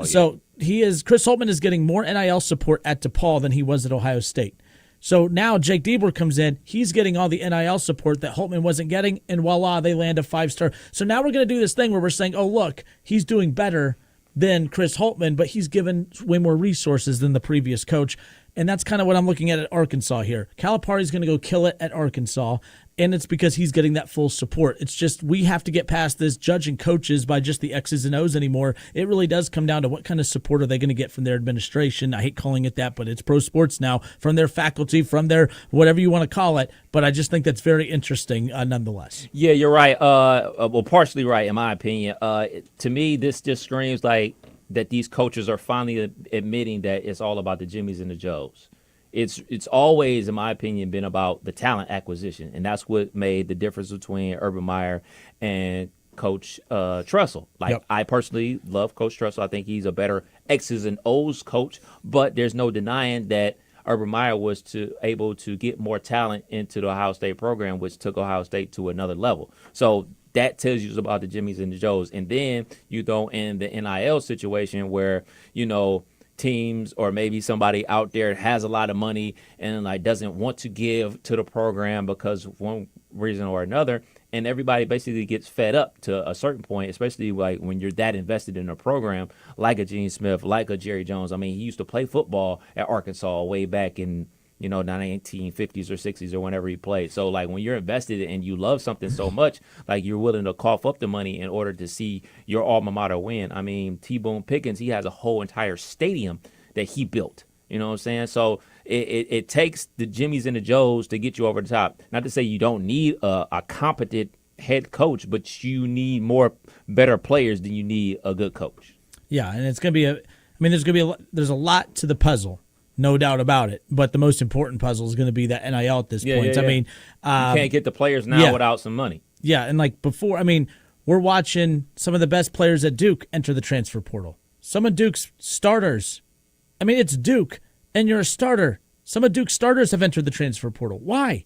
So Chris Holtman is getting more NIL support at DePaul than he was at Ohio State. So now Jake Diebler comes in. He's getting all the NIL support that Holtman wasn't getting, and voila, they land a 5-star. So now we're going to do this thing where we're saying, oh, look, he's doing better than Chris Holtmann, but he's given way more resources than the previous coach. And that's kind of what I'm looking at Arkansas here. Calipari's going to go kill it at Arkansas, and it's because he's getting that full support. It's just we have to get past this judging coaches by just the X's and O's anymore. It really does come down to what kind of support are they going to get from their administration. I hate calling it that, but it's pro sports now, from their faculty, from their whatever you want to call it. But I just think that's very interesting nonetheless. Yeah, you're right. Well, partially right, in my opinion. To me, this just screams like that these coaches are finally admitting that it's all about the Jimmies and the Joes. It's always, in my opinion, been about the talent acquisition, and that's what made the difference between Urban Meyer and Coach Tressel. I personally love Coach Tressel. I think he's a better X's and O's coach, but there's no denying that Urban Meyer was able to get more talent into the Ohio State program, which took Ohio State to another level. So that tells you about the Jimmies and the Joes. And then you throw in the NIL situation where, teams or maybe somebody out there has a lot of money and doesn't want to give to the program because of one reason or another. And everybody basically gets fed up to a certain point, especially when you're that invested in a program like a Gene Smith, like a Jerry Jones. I mean, he used to play football at Arkansas way back in, the 1950s or 60s or whenever he played. So, when you're invested and you love something so much, you're willing to cough up the money in order to see your alma mater win. I mean, T-Boone Pickens, he has a whole entire stadium that he built. You know what I'm saying? So it takes the Jimmies and the Joes to get you over the top. Not to say you don't need a competent head coach, but you need better players than you need a good coach. Yeah, and it's going to be there's a lot to the puzzle. No doubt about it. But the most important puzzle is going to be that NIL at this point. Yeah. I mean, you can't get the players now without some money. Yeah, and before, we're watching some of the best players at Duke enter the transfer portal. Some of Duke's starters. It's Duke, and you're a starter. Some of Duke's starters have entered the transfer portal. Why?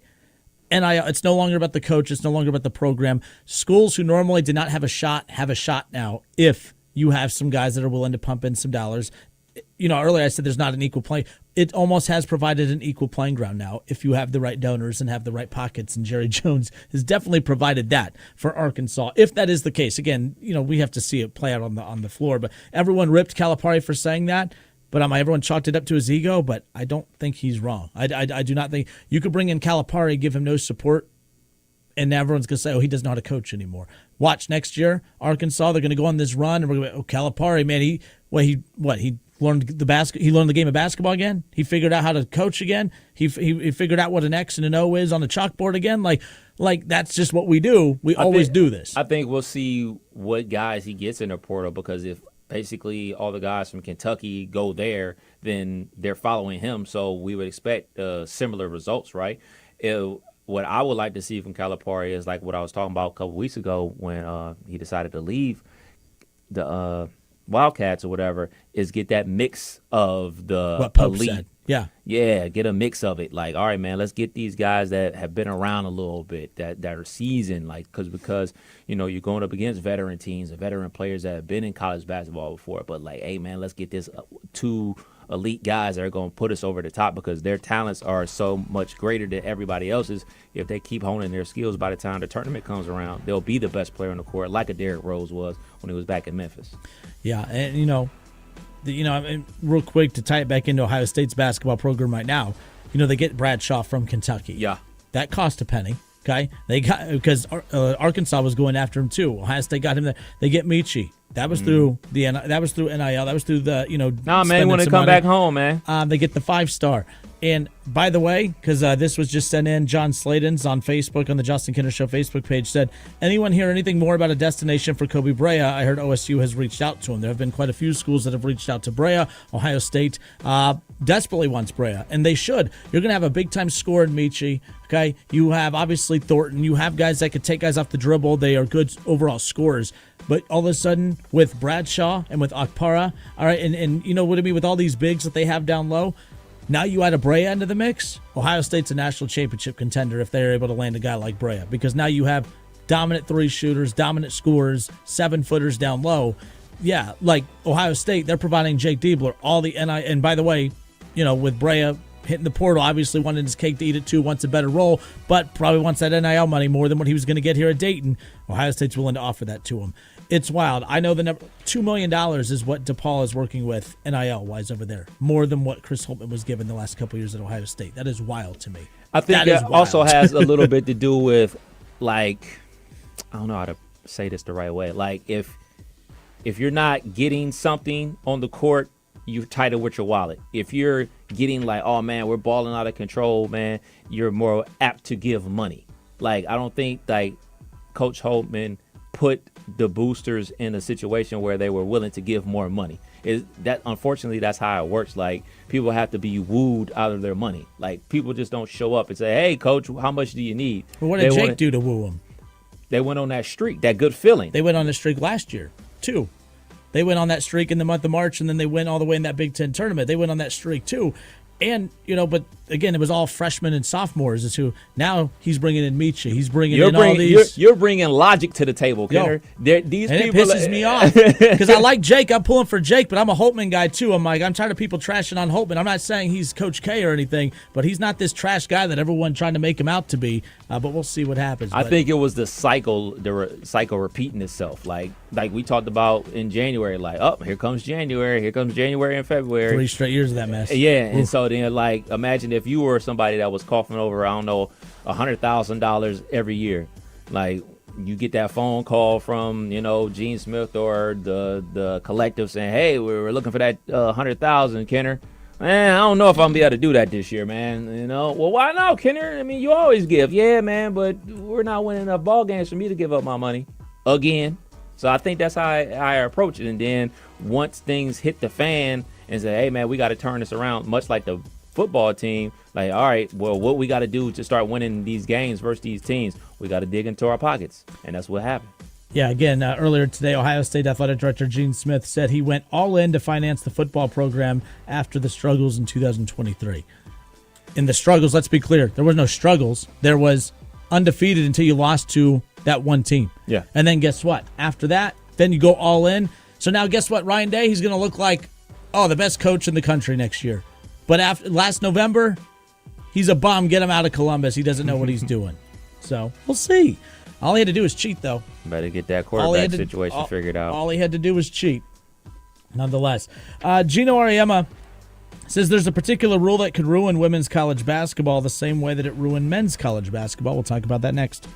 NIL, it's no longer about the coach. It's no longer about the program. Schools who normally did not have a shot have a shot now if you have some guys that are willing to pump in some dollars. Earlier I said there's not an equal play. It almost has provided an equal playing ground now if you have the right donors and have the right pockets, and Jerry Jones has definitely provided that for Arkansas. If that is the case, again, we have to see it play out on the floor. But everyone ripped Calipari for saying that. But everyone chalked it up to his ego, but I don't think he's wrong. I do not think you could bring in Calipari, give him no support, and everyone's going to say, he doesn't know how to coach anymore. Watch next year, Arkansas, they're going to go on this run, and we're going to Calipari, man, he learned he learned the game of basketball again. He figured out how to coach again. He figured out what an X and an O is on the chalkboard again. That's just what we do. We always do this. I think we'll see what guys he gets in the portal, because if basically all the guys from Kentucky go there, then they're following him. So we would expect similar results, right? What I would like to see from Calipari is what I was talking about a couple weeks ago when he decided to leave the Wildcats or whatever, is get that mix of the what Pope elite. Said. Yeah, get a mix of it. All right, man, let's get these guys that have been around a little bit, that are seasoned, because you're going up against veteran teams and veteran players that have been in college basketball before. But hey, man, let's get this two elite guys that are going to put us over the top, because their talents are so much greater than everybody else's. If they keep honing their skills, by the time the tournament comes around, they'll be the best player on the court, like a Derrick Rose was when he was back in Memphis. Yeah, and real quick to tie it back into Ohio State's basketball program right now, they get Bradshaw from Kentucky. Yeah, that cost a penny. Okay, they got, because Arkansas was going after him too. Ohio State got him there. They get Michi. That was through NIL. That was through the Nah, man, when they come back home, man, they get the 5-star. And by the way, because this was just sent in, John Slayton's on Facebook, on the Justin Kinner Show Facebook page, said, anyone hear anything more about a destination for Kobe Brea? I heard OSU has reached out to him. There have been quite a few schools that have reached out to Brea. Ohio State desperately wants Brea, and they should. You're going to have a big-time scorer in Michi. Okay, you have obviously Thornton. You have guys that could take guys off the dribble. They are good overall scorers. But all of a sudden, with Bradshaw and with Akpara, all right, and what I mean, with all these bigs that they have down low, now you add a Brea into the mix, Ohio State's a national championship contender if they're able to land a guy like Brea, because now you have dominant three shooters, dominant scorers, 7-footers down low. Yeah, Ohio State, they're providing Jake Diebler all the NI. And by the way, with Brea hitting the portal, obviously wanted his cake to eat it too, wants a better role, but probably wants that NIL money more than what he was going to get here at Dayton. Ohio State's willing to offer that to him. It's wild. I know the number $2 million is what DePaul is working with NIL wise over there, more than what Chris Holtman was given the last couple of years at Ohio State. That is wild to me. I think That is it also wild. has a little bit to do with, like, I don't know how to say this the right way. Like, if you're not getting something on the court, you're tighter with your wallet. If you're getting like, oh man, we're balling out of control, man, you're more apt to give money. Like, I don't think like Coach Holtman put the boosters in a situation where they were willing to give more money. Is that, unfortunately, that's how it works. Like, people have to be wooed out of their money. Like, people just don't show up and say, hey coach, how much do you need? Well, what did Jake do to woo him? They went on that streak, that good feeling. They went on the streak last year too. They went on that streak in the month of March, and then they went all the way in that Big Ten tournament. They went on that streak too. And, but again, it was all freshmen and sophomores is who now he's bringing in Micha. He's bringing in all these. You're bringing logic to the table, Kenner. These and people, it pisses me off because I like Jake. I'm pulling for Jake, but I'm a Holtman guy too. I'm tired of people trashing on Holtman. I'm not saying he's Coach K or anything, but he's not this trash guy that everyone trying to make him out to be. But we'll see what happens. I think it was the cycle repeating itself. Like we talked about in January. Like, oh, here comes January and February. 3 straight years of that mess. Yeah, and so then, like, imagine if you were somebody that was coughing over, I don't know, $100,000 every year. Like, you get that phone call from, Gene Smith or the collective saying, hey, we're looking for that $100,000, Kenner. Man, I don't know if I'm going to be able to do that this year, man. Well, why not, Kenner? I mean, you always give. Yeah, man, but we're not winning enough ball games for me to give up my money again. So I think that's how I approach it. And then once things hit the fan and say, hey, man, we got to turn this around, much like the football team, like, all right, well, what we got to do to start winning these games versus these teams, we got to dig into our pockets. And that's what happened. Yeah, again, earlier today, Ohio State Athletic Director Gene Smith said he went all in to finance the football program after the struggles in 2023. In the struggles, let's be clear, there was no struggles. There was undefeated until you lost to that one team. Yeah. And then guess what? After that, then you go all in. So now guess what? Ryan Day, he's going to look like, the best coach in the country next year. But after last November, he's a bum. Get him out of Columbus. He doesn't know what he's doing. So we'll see. All he had to do was cheat, though. Better get that quarterback situation figured out. All he had to do was cheat. Nonetheless, Gino Auriemma says there's a particular rule that could ruin women's college basketball the same way that it ruined men's college basketball. We'll talk about that next.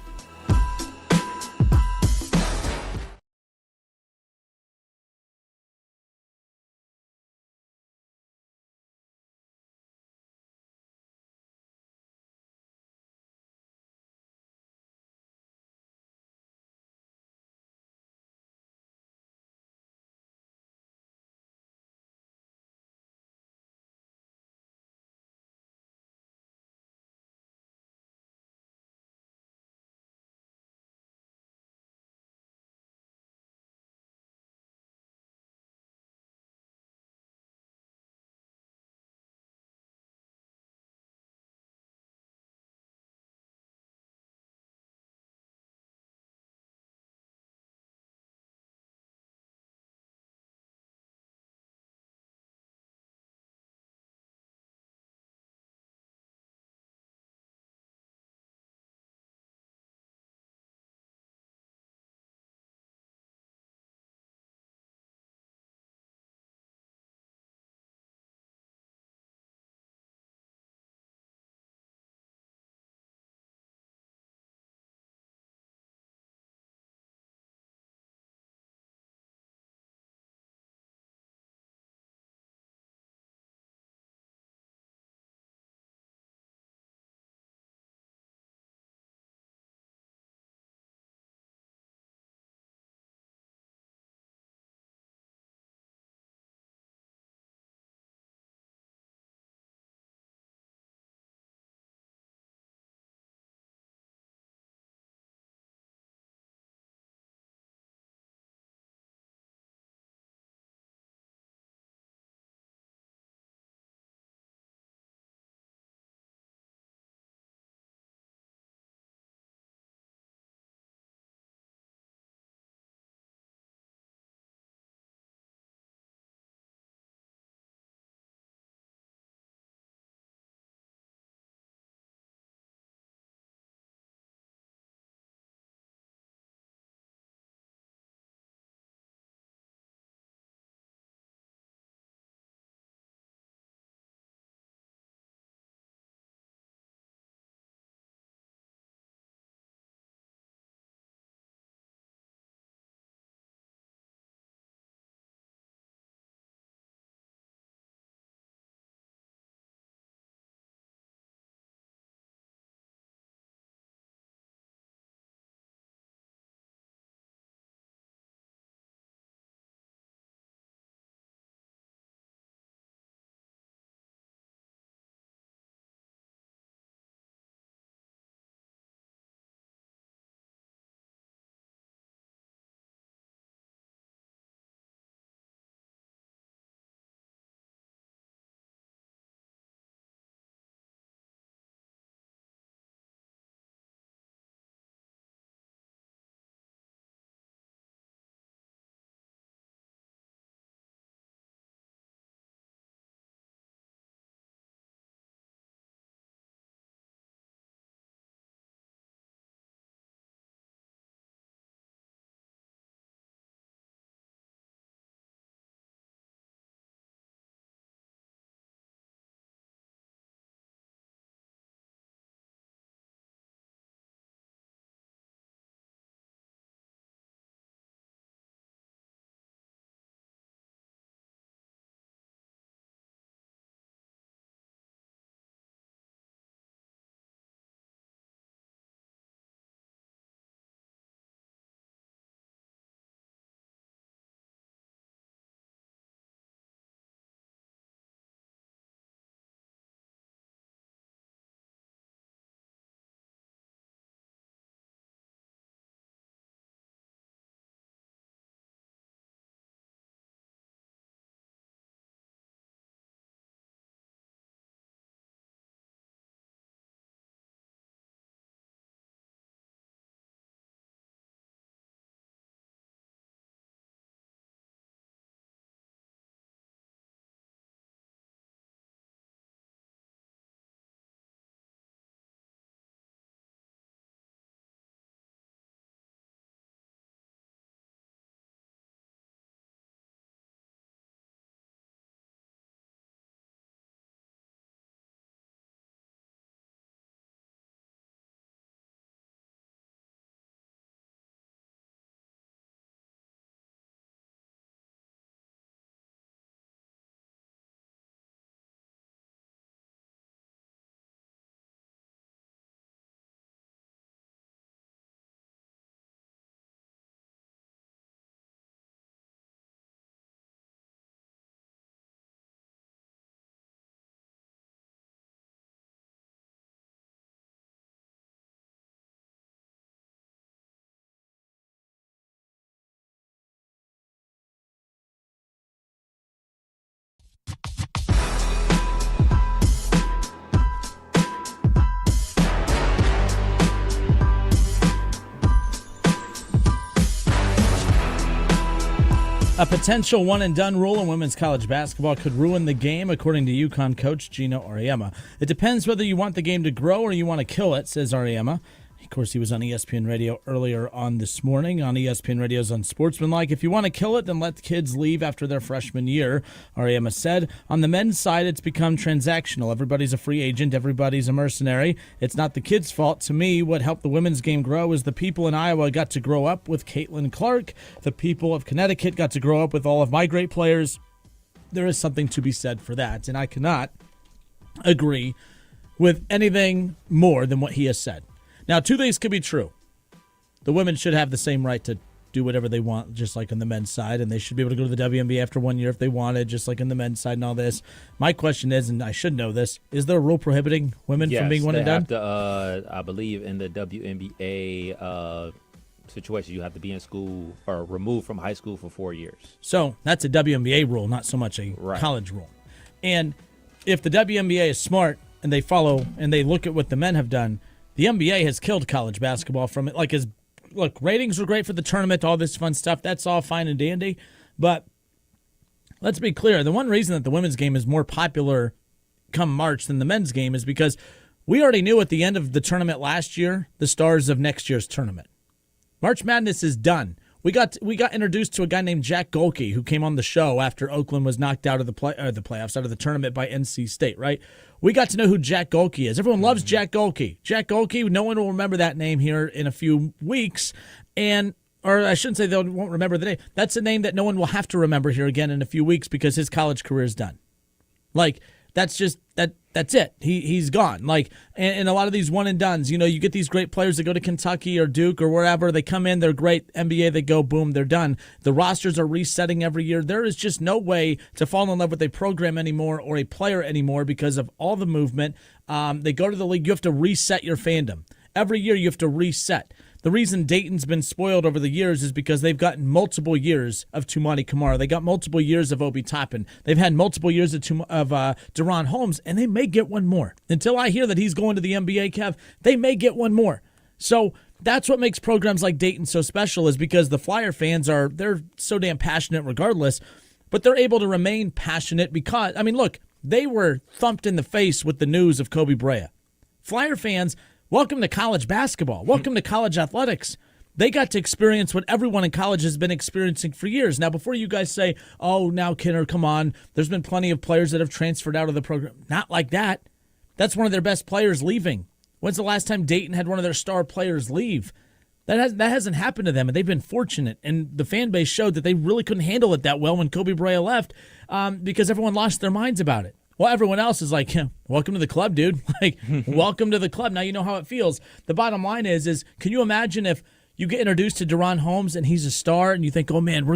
A potential one-and-done rule in women's college basketball could ruin the game, according to UConn coach Gino Auriemma. It depends whether you want the game to grow or you want to kill it, says Auriemma. Of course, he was on ESPN Radio earlier on this morning on ESPN Radio's Unsportsmanlike. If you want to kill it, then let the kids leave after their freshman year, Auriemma said. On the men's side, it's become transactional. Everybody's a free agent. Everybody's a mercenary. It's not the kids' fault. To me, what helped the women's game grow is the people in Iowa got to grow up with Caitlin Clark. The people of Connecticut got to grow up with all of my great players. There is something to be said for that, and I cannot agree with anything more than what he has said. Now, two things could be true. The women should have the same right to do whatever they want, just like on the men's side, and they should be able to go to the WNBA after 1 year if they wanted, just like on the men's side and all this. My question is, and I should know this, is there a rule prohibiting women from being one and done? Yes, I believe in the WNBA situation, you have to be in school or removed from high school for 4 years. So that's a WNBA rule, not so much a college rule. And if the WNBA is smart and they follow and they look at what the men have done, the NBA has killed college basketball from it. Look, ratings were great for the tournament, all this fun stuff. That's all fine and dandy. But let's be clear. The one reason that the women's game is more popular come March than the men's game is because we already knew at the end of the tournament last year the stars of next year's tournament. March Madness is done. We got introduced to a guy named Jack Golke who came on the show after Oakland was knocked out of the playoffs, out of the tournament by NC State, right? We got to know who Jack Golke is. Everyone loves Jack Golke. Jack Golke, no one will remember that name here in a few weeks. Or I shouldn't say they won't remember the name. That's a name that no one will have to remember here again in a few weeks because his college career is done. That's just that's it. He's gone. And a lot of these one and dones, you get these great players that go to Kentucky or Duke or wherever. They come in, they're great. NBA, they go, boom, they're done. The rosters are resetting every year. There is just no way to fall in love with a program anymore or a player anymore because of all the movement. They go to the league. You have to reset your fandom. Every year you have to reset. The reason Dayton's been spoiled over the years is because they've gotten multiple years of Tumani Kamara. They got multiple years of Obi Toppin. They've had multiple years of Deron Holmes, and they may get one more. Until I hear that he's going to the NBA, Kev, they may get one more. So that's what makes programs like Dayton so special is because the Flyer fans they're so damn passionate regardless, but they're able to remain passionate because, look, they were thumped in the face with the news of Kobe Bryant. Flyer fans, welcome to college basketball. Welcome to college athletics. They got to experience what everyone in college has been experiencing for years. Now, before you guys say, oh, now, Kinner, come on. There's been plenty of players that have transferred out of the program. Not like that. That's one of their best players leaving. When's the last time Dayton had one of their star players leave? That hasn't happened to them, and they've been fortunate. And the fan base showed that they really couldn't handle it that well when Kobe Bryant left because everyone lost their minds about it. Well, everyone else is like, welcome to the club, dude. Welcome to the club. Now you know how it feels. The bottom line is can you imagine if you get introduced to Deron Holmes and he's a star and you think, oh, man,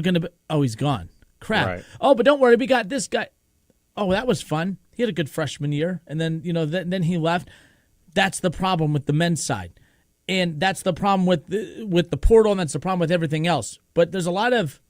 he's gone. Crap. Right. Oh, but don't worry, we got this guy. Oh, that was fun. He had a good freshman year, and then, then he left. That's the problem with the men's side. And that's the problem with the portal, and that's the problem with everything else. But there's a lot of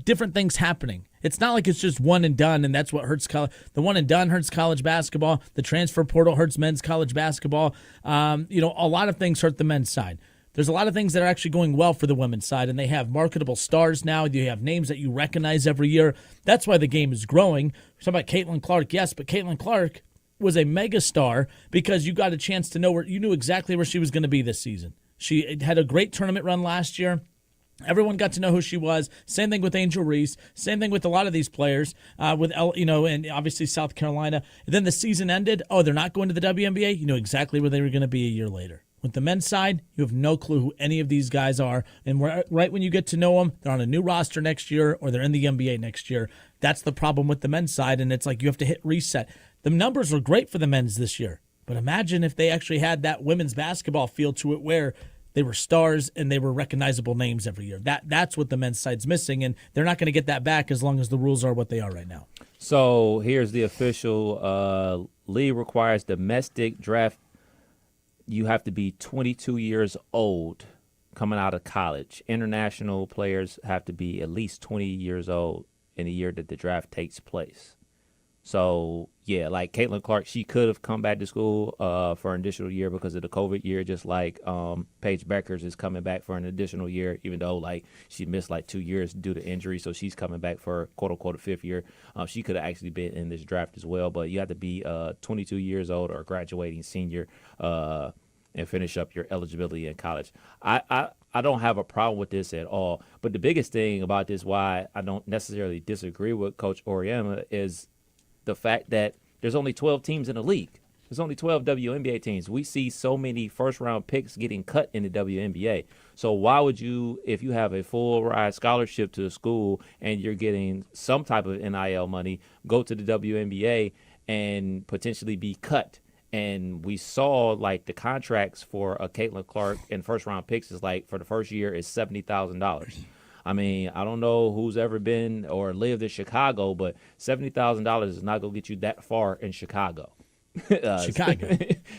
different things happening. It's not like it's just one and done, and that's what hurts college. The one and done hurts college basketball. The transfer portal hurts men's college basketball. A lot of things hurt the men's side. There's a lot of things that are actually going well for the women's side, and they have marketable stars now. You have names that you recognize every year. That's why the game is growing. We're talking about Caitlin Clark, yes, but Caitlin Clark was a mega star because you got a chance to know you knew exactly where she was going to be this season. She had a great tournament run last year. Everyone got to know who she was. Same thing with Angel Reese. Same thing with a lot of these players, and obviously South Carolina. And then the season ended. Oh, they're not going to the WNBA. You know exactly where they were going to be a year later. With the men's side, you have no clue who any of these guys are. And right when you get to know them, they're on a new roster next year or they're in the NBA next year. That's the problem with the men's side, and it's like you have to hit reset. The numbers were great for the men's this year, but imagine if they actually had that women's basketball feel to it where they were stars and they were recognizable names every year. That's what the men's side's missing, and they're not going to get that back as long as the rules are what they are right now. So here's the official league requires domestic draft. You have to be 22 years old coming out of college. International players have to be at least 20 years old in the year that the draft takes place. So yeah, like Caitlin Clark, she could have come back to school for an additional year because of the COVID year, just like Paige Beckers is coming back for an additional year, even though like she missed like 2 years due to injury, so she's coming back for quote unquote a fifth year. She could have actually been in this draft as well, but you have to be 22 years old or graduating senior and finish up your eligibility in college. I don't have a problem with this at all, but the biggest thing about this, why I don't necessarily disagree with Coach Auriemma, is the fact that there's only 12 teams in the league. There's only 12 WNBA teams. We see so many first-round picks getting cut in the WNBA. So why would you, if you have a full-ride scholarship to a school and you're getting some type of NIL money, go to the WNBA and potentially be cut? And we saw like the contracts for a Caitlin Clark and first-round picks is like for the first year is $70,000. I mean, I don't know who's ever been or lived in Chicago, but $70,000 is not going to get you that far in Chicago. Chicago.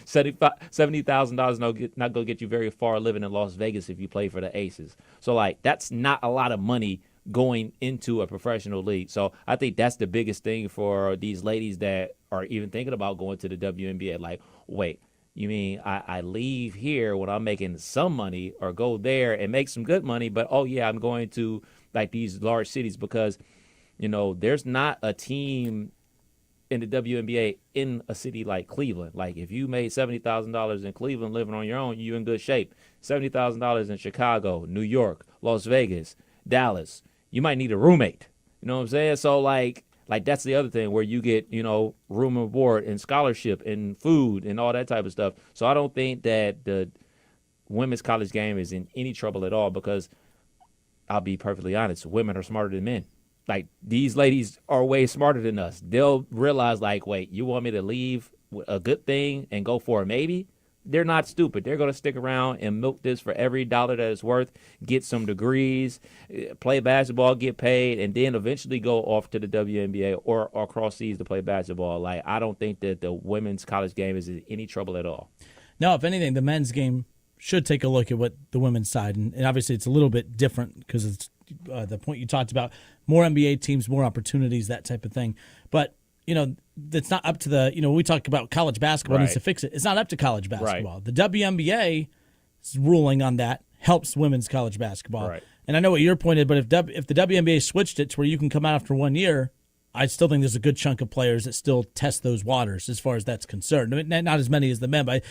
$70,000 not going to get you very far living in Las Vegas if you play for the Aces. So, like, that's not a lot of money going into a professional league. So I think that's the biggest thing for these ladies that are even thinking about going to the WNBA. Like, wait. You mean I leave here when I'm making some money or go there and make some good money, but, oh, yeah, I'm going to, like, these large cities because, you know, there's not a team in the WNBA in a city like Cleveland. Like, if you made $70,000 in Cleveland living on your own, you're in good shape. $70,000 in Chicago, New York, Las Vegas, Dallas, you might need a roommate. You know what I'm saying? So, like that's the other thing where you get, you know, room and board and scholarship and food and all that type of stuff. So I don't think that the women's college game is in any trouble at all because I'll be perfectly honest, women are smarter than men. Like, these ladies are way smarter than us. They'll realize, like, wait, you want me to leave a good thing and go for a maybe? They're not stupid. They're going to stick around and milk this for every dollar that it's worth, get some degrees, play basketball, get paid, and then eventually go off to the WNBA or across seas to play basketball. Like, I don't think that the women's college game is in any trouble at all. No, if anything, the men's game should take a look at what the women's side, and obviously it's a little bit different because it's the point you talked about, more NBA teams, more opportunities, that type of thing. But, you know, it's not up to the, you know, we talk about college basketball needs to fix it. It's not up to college basketball. Right. The WNBA's ruling on that helps women's college basketball. Right. And I know what your point is, but if the WNBA switched it to where you can come out after 1 year, I still think there's a good chunk of players that still test those waters as far as that's concerned. I mean, not as many as the men, but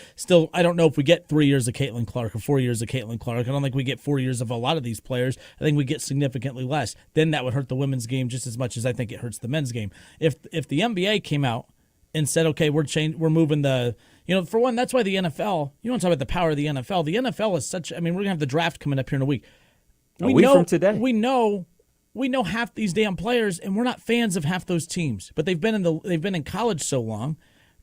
I don't know if we get 3 years of Caitlin Clark or 4 years of Caitlin Clark. I don't think we get 4 years of a lot of these players. I think we get significantly less. Then that would hurt the women's game just as much as I think it hurts the men's game. If the NBA came out and said, okay, we're moving the, you know, for one, that's why the NFL, you want to talk about the power of the NFL. The NFL is such, I mean, we're going to have the draft coming up here in a week. From today. We know half these damn players, and we're not fans of half those teams. But they've been in college so long,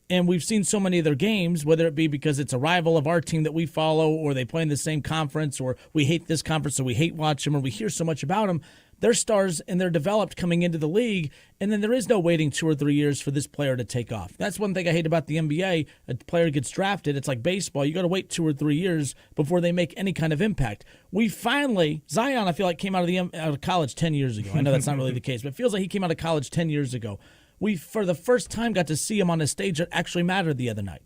and we've seen so many of their games, whether it be because it's a rival of our team that we follow, or they play in the same conference, or we hate this conference, so we hate watch them, or we hear so much about them. They're stars, and they're developed coming into the league, and then there is no waiting 2 or 3 years for this player to take off. That's one thing I hate about the NBA. A player gets drafted. It's like baseball. You got to wait 2 or 3 years before they make any kind of impact. Zion, I feel like, came out of college 10 years ago. I know that's not really the case, but it feels like he came out of college 10 years ago. We, for the first time, got to see him on a stage that actually mattered the other night.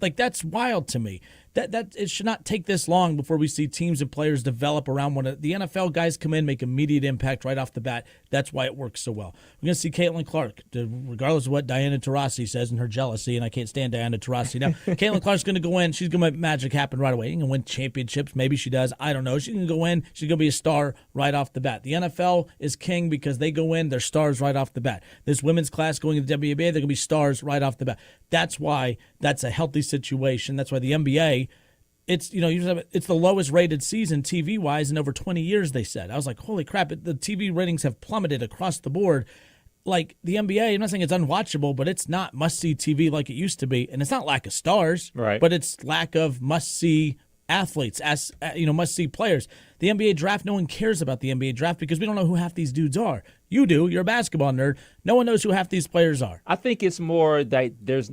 Like, that's wild to me. That it should not take this long before we see teams and players develop around one of the NFL guys come in, make immediate impact right off the bat. That's why it works so well. We're going to see Caitlin Clark, regardless of what Diana Taurasi says in her jealousy, and I can't stand Diana Taurasi now. Caitlin Clark's going to go in. She's going to make magic happen right away. She's going to win championships. Maybe she does. I don't know. She's going to go in. She's going to be a star right off the bat. The NFL is king because they go in. They're stars right off the bat. This women's class going to the WNBA, they're going to be stars right off the bat. That's why that's a healthy situation. That's why the NBA, it's the lowest rated season TV wise in over 20 years. They said. I was like, holy crap! The TV ratings have plummeted across the board. Like the NBA, I'm not saying it's unwatchable, but it's not must see TV like it used to be, and it's not lack of stars, right? But it's lack of must see athletes, as must see players. The NBA draft, no one cares about the NBA draft because we don't know who half these dudes are. You do. You're a basketball nerd. No one knows who half these players are. I think it's more that there's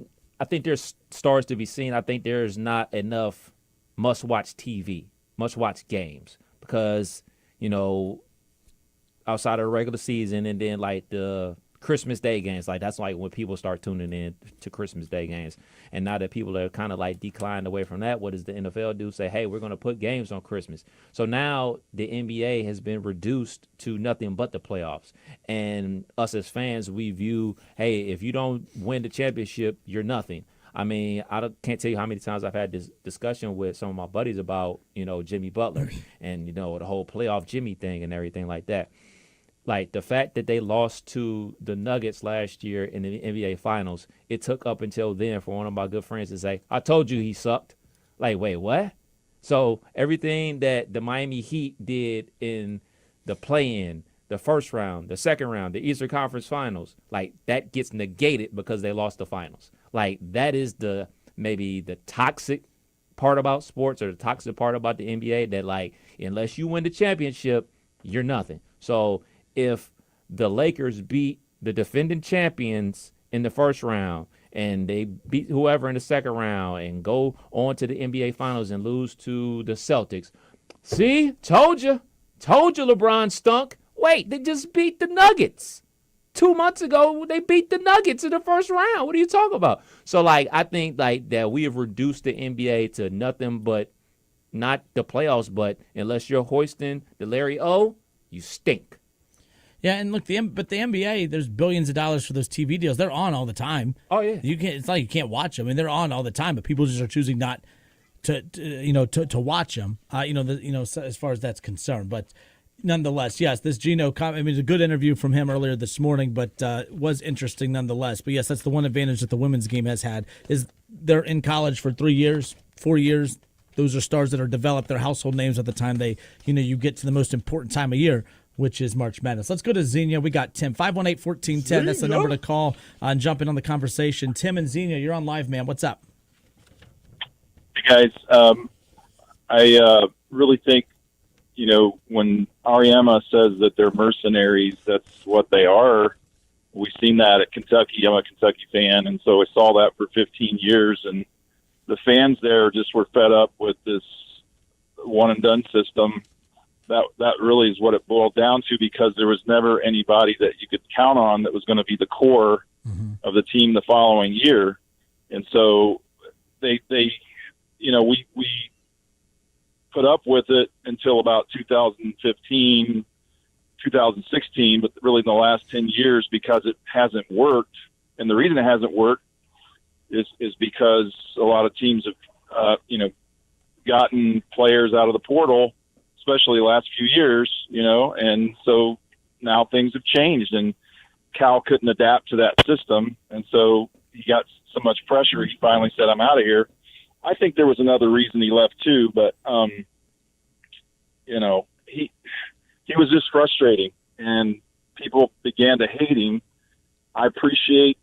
stars to be seen. I think there's not enough must-watch TV, must-watch games because, outside of the regular season and then like the Christmas Day games. Like, that's like when people start tuning in to Christmas Day games. And now that people are kind of like declined away from that, what does the NFL do? Say, hey, we're going to put games on Christmas. So now the NBA has been reduced to nothing but the playoffs. And us as fans, we view, hey, if you don't win the championship, you're nothing. I mean, can't tell you how many times I've had this discussion with some of my buddies about, Jimmy Butler and, the whole playoff Jimmy thing and everything like that. Like, the fact that they lost to the Nuggets last year in the NBA Finals, it took up until then for one of my good friends to say, I told you he sucked. Like, wait, what? So everything that the Miami Heat did in the play-in, the first round, the second round, the Eastern Conference Finals, like, that gets negated because they lost the finals. Like, that is maybe the toxic part about sports, or the toxic part about the NBA, that, like, unless you win the championship, you're nothing. So if the Lakers beat the defending champions in the first round and they beat whoever in the second round and go on to the NBA Finals and lose to the Celtics, see, told you LeBron stunk. Wait, they just beat the Nuggets. 2 months ago, they beat the Nuggets in the first round. What are you talking about? So, like, I think, like, that we have reduced the NBA to nothing but not the playoffs, but unless you're hoisting the Larry O, you stink. Yeah, and look, but the NBA, there's billions of dollars for those TV deals. They're on all the time. Oh, yeah. It's like you can't watch them. I mean, they're on all the time, but people just are choosing not to watch them. As far as that's concerned, but. Nonetheless, yes, this Geno comment, I mean, it was a good interview from him earlier this morning, but was interesting nonetheless. But yes, that's the one advantage that the women's game has had, is they're in college for 3 years, 4 years. Those are stars that are developed. They're household names at the time you get to the most important time of year, which is March Madness. Let's go to Xenia. We got Tim, 518-1410. That's the number to call and jump in on the conversation. Tim and Xenia, you're on live, man. What's up? Hey, guys. I really think, when Ariema says that they're mercenaries, that's what they are. We've seen that at Kentucky. I'm a Kentucky fan, and so I saw that for 15 years. And the fans there just were fed up with this one-and-done system. That really is what it boiled down to, because there was never anybody that you could count on that was going to be the core of the team the following year. And so we put up with it until about 2015, 2016, but really in the last 10 years, because it hasn't worked. And the reason it hasn't worked is because a lot of teams have, gotten players out of the portal, especially the last few years, and so now things have changed, and Cal couldn't adapt to that system. And so he got so much pressure, he finally said, I'm out of here. I think there was another reason he left too, but he was just frustrating, and people began to hate him. I appreciate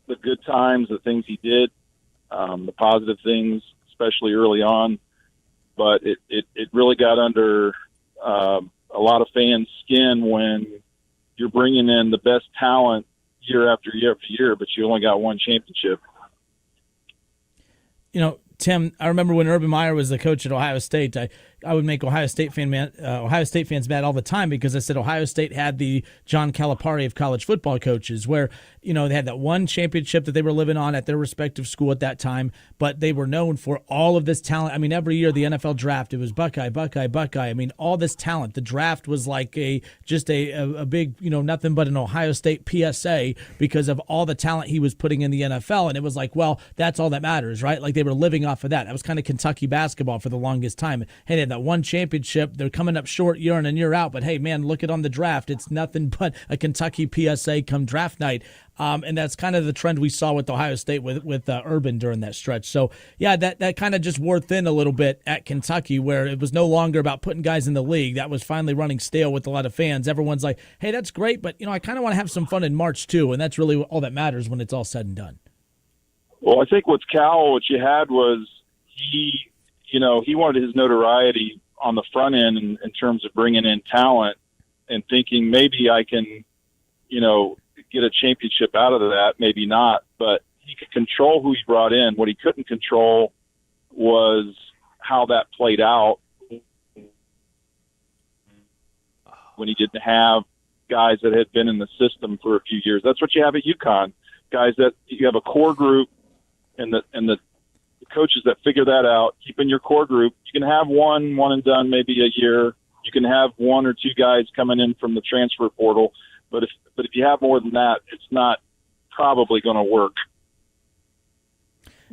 the good times, the things he did, the positive things, especially early on, but it really got under a lot of fans' skin when you're bringing in the best talent year after year after year, but you only got one championship. Tim, I remember when Urban Meyer was the coach at Ohio State, I would make Ohio State fans mad all the time, because I said Ohio State had the John Calipari of college football coaches, where they had that one championship that they were living on at their respective school at that time, but they were known for all of this talent. I mean, every year the NFL draft, it was Buckeye, Buckeye, Buckeye. I mean, all this talent. The draft was like a big, nothing but an Ohio State PSA because of all the talent he was putting in the NFL, and it was like, well, that's all that matters, right? Like, they were living off of that. That was kind of Kentucky basketball for the longest time. Hey, they had that one championship. They're coming up short year in and year out, but hey, man, look at on the draft. It's nothing but a Kentucky PSA come draft night. And that's kind of the trend we saw with Ohio State with Urban during that stretch. So, yeah, that kind of just wore thin a little bit at Kentucky, where it was no longer about putting guys in the league. That was finally running stale with a lot of fans. Everyone's like, hey, that's great, but, I kind of want to have some fun in March too, and that's really all that matters when it's all said and done. Well, I think with Cal, what you had was he wanted his notoriety on the front end in terms of bringing in talent and thinking maybe I can, get a championship out of that, maybe not, but he could control who he brought in. What he couldn't control was how that played out when he didn't have guys that had been in the system for a few years. That's what you have at UConn, guys that you have a core group, and the coaches that figure that out, keep in your core group. You can have one and done, maybe a year. You can have one or two guys coming in from the transfer portal, but if you have more than that, it's not probably going to work.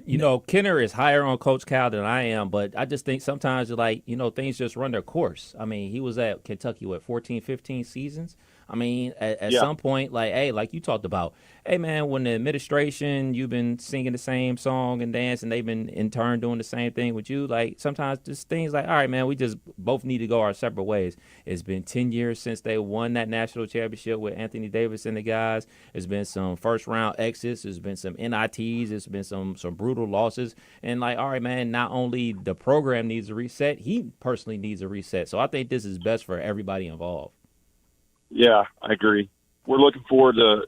You know, Kenner is higher on Coach Cal than I am, but I just think sometimes, like, you know, things just run their course. I mean, he was at Kentucky, 14, 15 seasons? I mean, at some point, like, hey, like you talked about, hey, man, when the administration, you've been singing the same song and dance, and they've been in turn doing the same thing with you. Like, sometimes just things like, all right, man, we just both need to go our separate ways. It's been 10 years since they won that national championship with Anthony Davis and the guys. There's been some first-round exits. There's been some NITs. There's been some brutal losses. And, like, all right, man, not only the program needs a reset, he personally needs a reset. So I think this is best for everybody involved. Yeah, I agree. We're looking forward to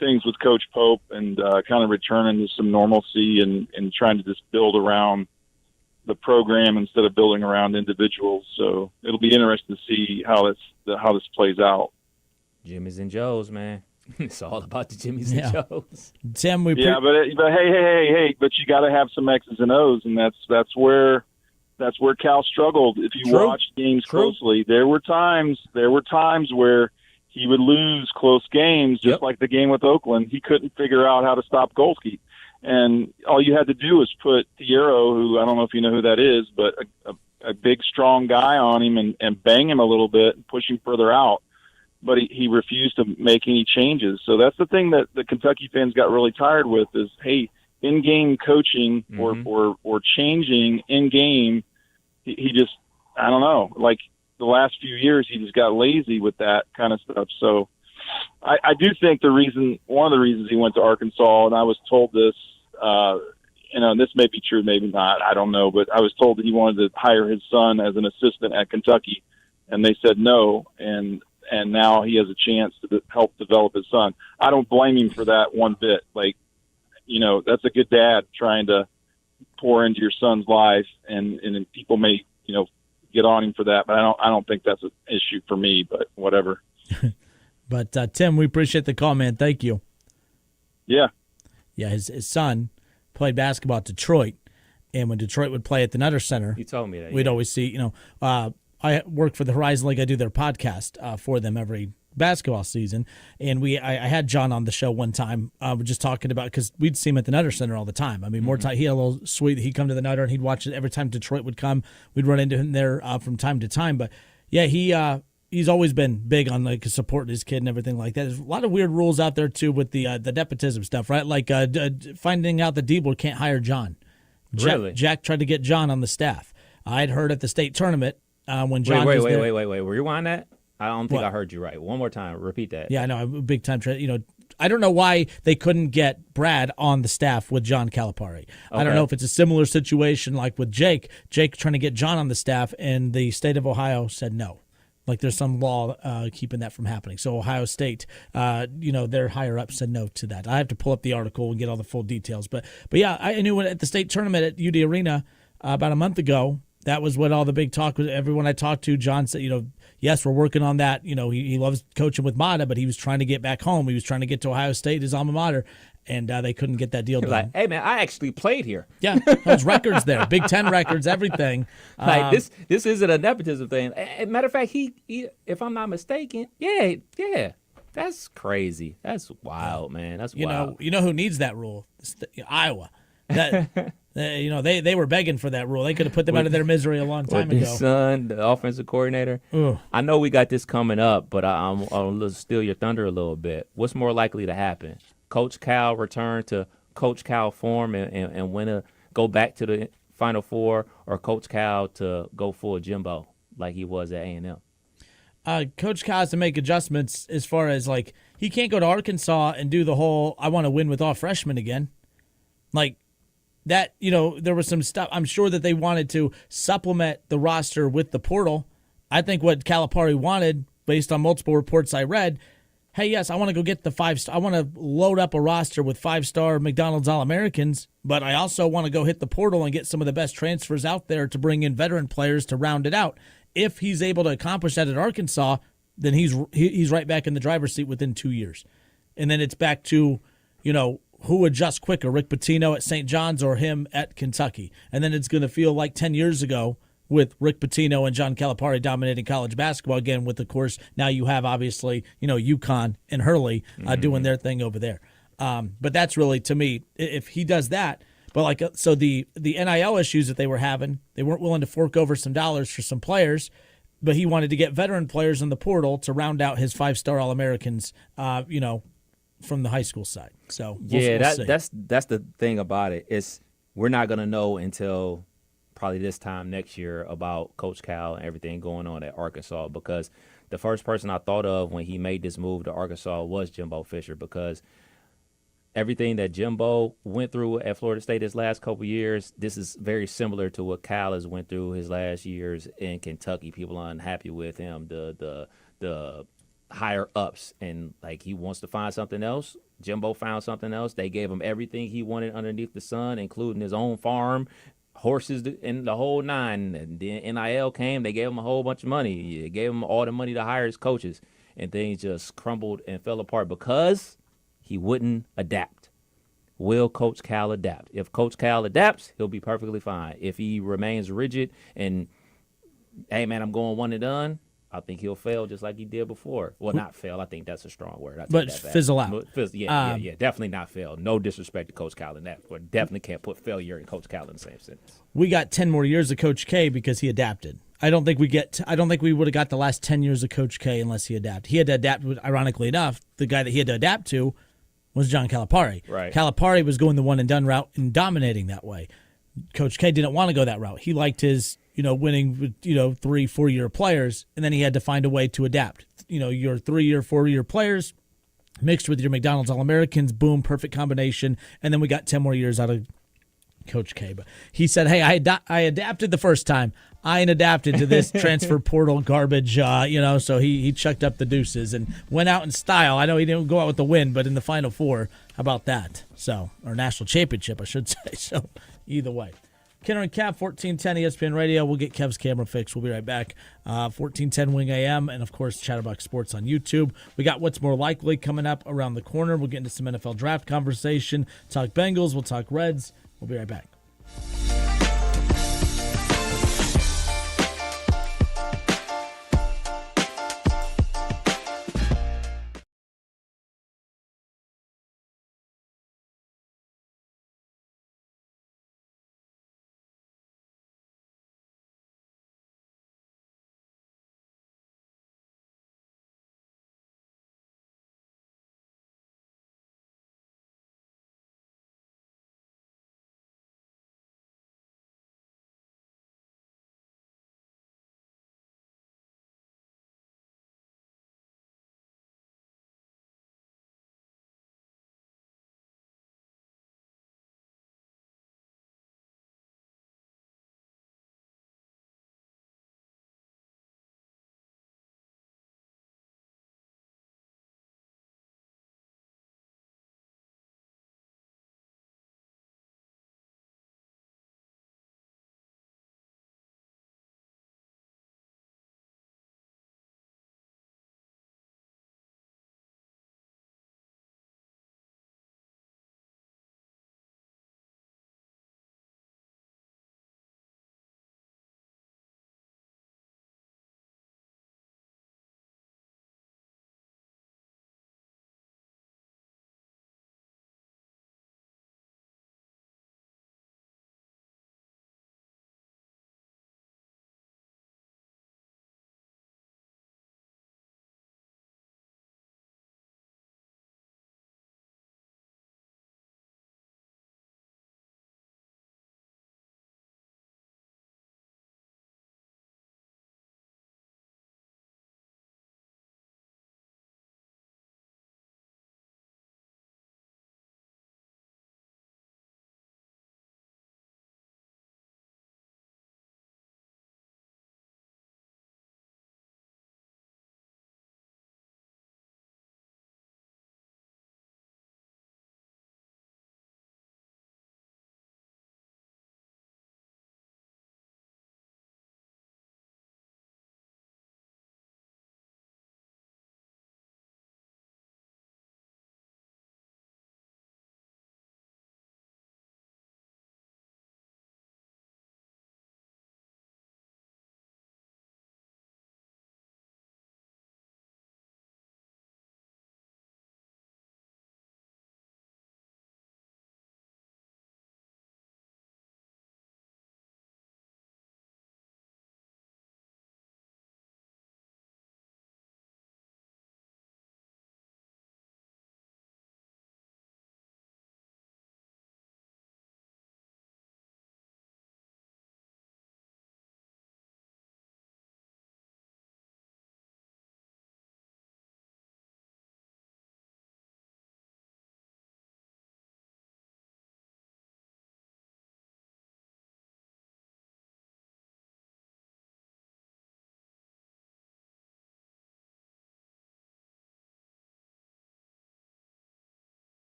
things with Coach Pope and kind of returning to some normalcy and trying to just build around the program instead of building around individuals. So it'll be interesting to see how this plays out. Jimmy's and Joe's, man. It's all about the Jimmy's and Joe's. Tim, but hey, but you got to have some X's and O's, and that's where Cal struggled. If you watched games closely, there were times where he would lose close games, just like the game with Oakland. He couldn't figure out how to stop Golsky. And all you had to do was put Thiero, who I don't know if you know who that is, but a big, strong guy on him and bang him a little bit and push him further out. But he refused to make any changes. So that's the thing that the Kentucky fans got really tired with is, hey, in-game coaching or changing in-game, he just, I don't know, like the last few years, he just got lazy with that kind of stuff. So I do think one of the reasons he went to Arkansas, and I was told this, and this may be true, maybe not, I don't know, but I was told that he wanted to hire his son as an assistant at Kentucky, and they said no, and now he has a chance to help develop his son. I don't blame him for that one bit. Like, that's a good dad trying to pour into your son's life, and people may, get on him for that, but I don't think that's an issue for me, but whatever. But Tim, we appreciate the call, man. Thank you. Yeah. Yeah, his son played basketball at Detroit, and when Detroit would play at the Nutter Center, you told me that. We'd always see, I work for the Horizon League. I do their podcast for them every basketball season, and I had John on the show one time. We're just talking about, because we'd see him at the Nutter Center all the time. I mean, more time, he had a little suite. He'd come to the Nutter and he'd watch it every time Detroit would come. We'd run into him there from time to time. But yeah, he's always been big on like supporting his kid and everything like that. There's a lot of weird rules out there too with the nepotism stuff, right? Like finding out that Diebler can't hire John. Really? Jack tried to get John on the staff. I'd heard at the state tournament when John wait, was there. wait. Rewind that. I don't think I heard you right. One more time. Repeat that. Yeah, I know. Big time. I don't know why they couldn't get Brad on the staff with John Calipari. Okay. I don't know if it's a similar situation like with Jake. Jake trying to get John on the staff, and the state of Ohio said no. Like there's some law keeping that from happening. So Ohio State, their higher up said no to that. I have to pull up the article and get all the full details. But yeah, I knew at the state tournament at UD Arena about a month ago, that was what all the big talk was. Everyone I talked to, John said, yes, we're working on that. He loves coaching with Mata, but he was trying to get back home. He was trying to get to Ohio State, his alma mater, and they couldn't get that deal done. Like, hey, man, I actually played here. Yeah, those records there, Big Ten records, everything. Like this isn't a nepotism thing. Matter of fact, he if I'm not mistaken, yeah, that's crazy. That's wild, man. That's wild. You know who needs that rule? Iowa. That. They were begging for that rule. They could have put them out of their misery a long time ago. His son, the offensive coordinator. Ugh. I know we got this coming up, but I'll steal your thunder a little bit. What's more likely to happen? Coach Cal return to Coach Cal form and go back to the Final Four, or Coach Cal to go full Jimbo like he was at A&M? Coach Cal has to make adjustments as far as, like, he can't go to Arkansas and do the whole I want to win with all freshmen again. Like, that, there was some stuff. I'm sure that they wanted to supplement the roster with the portal. I think what Calipari wanted, based on multiple reports I read, hey, yes, I want to go get the 5-star. I want to load up a roster with 5-star McDonald's All-Americans, but I also want to go hit the portal and get some of the best transfers out there to bring in veteran players to round it out. If he's able to accomplish that at Arkansas, then he's right back in the driver's seat within 2 years. And then it's back to, who adjusts quicker, Rick Pitino at St. John's or him at Kentucky. And then it's going to feel like 10 years ago with Rick Pitino and John Calipari dominating college basketball again with, of course, now you have obviously, UConn and Hurley doing their thing over there. But that's really, to me, if he does that, but so the NIL issues that they were having, they weren't willing to fork over some dollars for some players, but he wanted to get veteran players in the portal to round out his 5-star All-Americans, from the high school side. So we'll see. That's the thing about it. We're not gonna know until probably this time next year about Coach Cal and everything going on at Arkansas, because the first person I thought of when he made this move to Arkansas was Jimbo Fisher, because everything that Jimbo went through at Florida State his last couple of years, this is very similar to what Cal has went through his last years in Kentucky. People are unhappy with him. The higher ups, and he wants to find something else. Jimbo found something else. They gave him everything he wanted underneath the sun, including his own farm, horses, and the whole nine. And then NIL came. They gave him a whole bunch of money. They gave him all the money to hire his coaches, and things just crumbled and fell apart because he wouldn't adapt. Will Coach Cal adapt? If Coach Cal adapts, he'll be perfectly fine. If he remains rigid and, hey man, I'm going one and done, I think he'll fail just like he did before. Well, not fail. I think that's a strong word. But fizzle out. Yeah, definitely not fail. No disrespect to Coach Cal in that. But definitely can't put failure and Coach Cal in the same sentence. We got 10 more years of Coach K because he adapted. I don't think we would have got the last 10 years of Coach K unless he adapted. He had to adapt. Ironically enough, the guy that he had to adapt to was John Calipari. Right. Calipari was going the one and done route and dominating that way. Coach K didn't want to go that route. He liked his winning with 3-4 year players, and then he had to find a way to adapt. Your 3-year, 4-year players mixed with your McDonald's All-Americans, boom, perfect combination. And then we got 10 more years out of Coach K. But he said, hey, I adapted the first time. I ain't adapted to this transfer portal garbage, so he chucked up the deuces and went out in style. I know he didn't go out with the win, but in the Final Four, how about that? So, or national championship, I should say. So, either way. Kenner and Cap, 1410 ESPN Radio. We'll get Kev's camera fixed. We'll be right back. 1410 Wing AM, and, of course, Chatterbox Sports on YouTube. We got What's More Likely coming up around the corner. We'll get into some NFL draft conversation. Talk Bengals. We'll talk Reds. We'll be right back.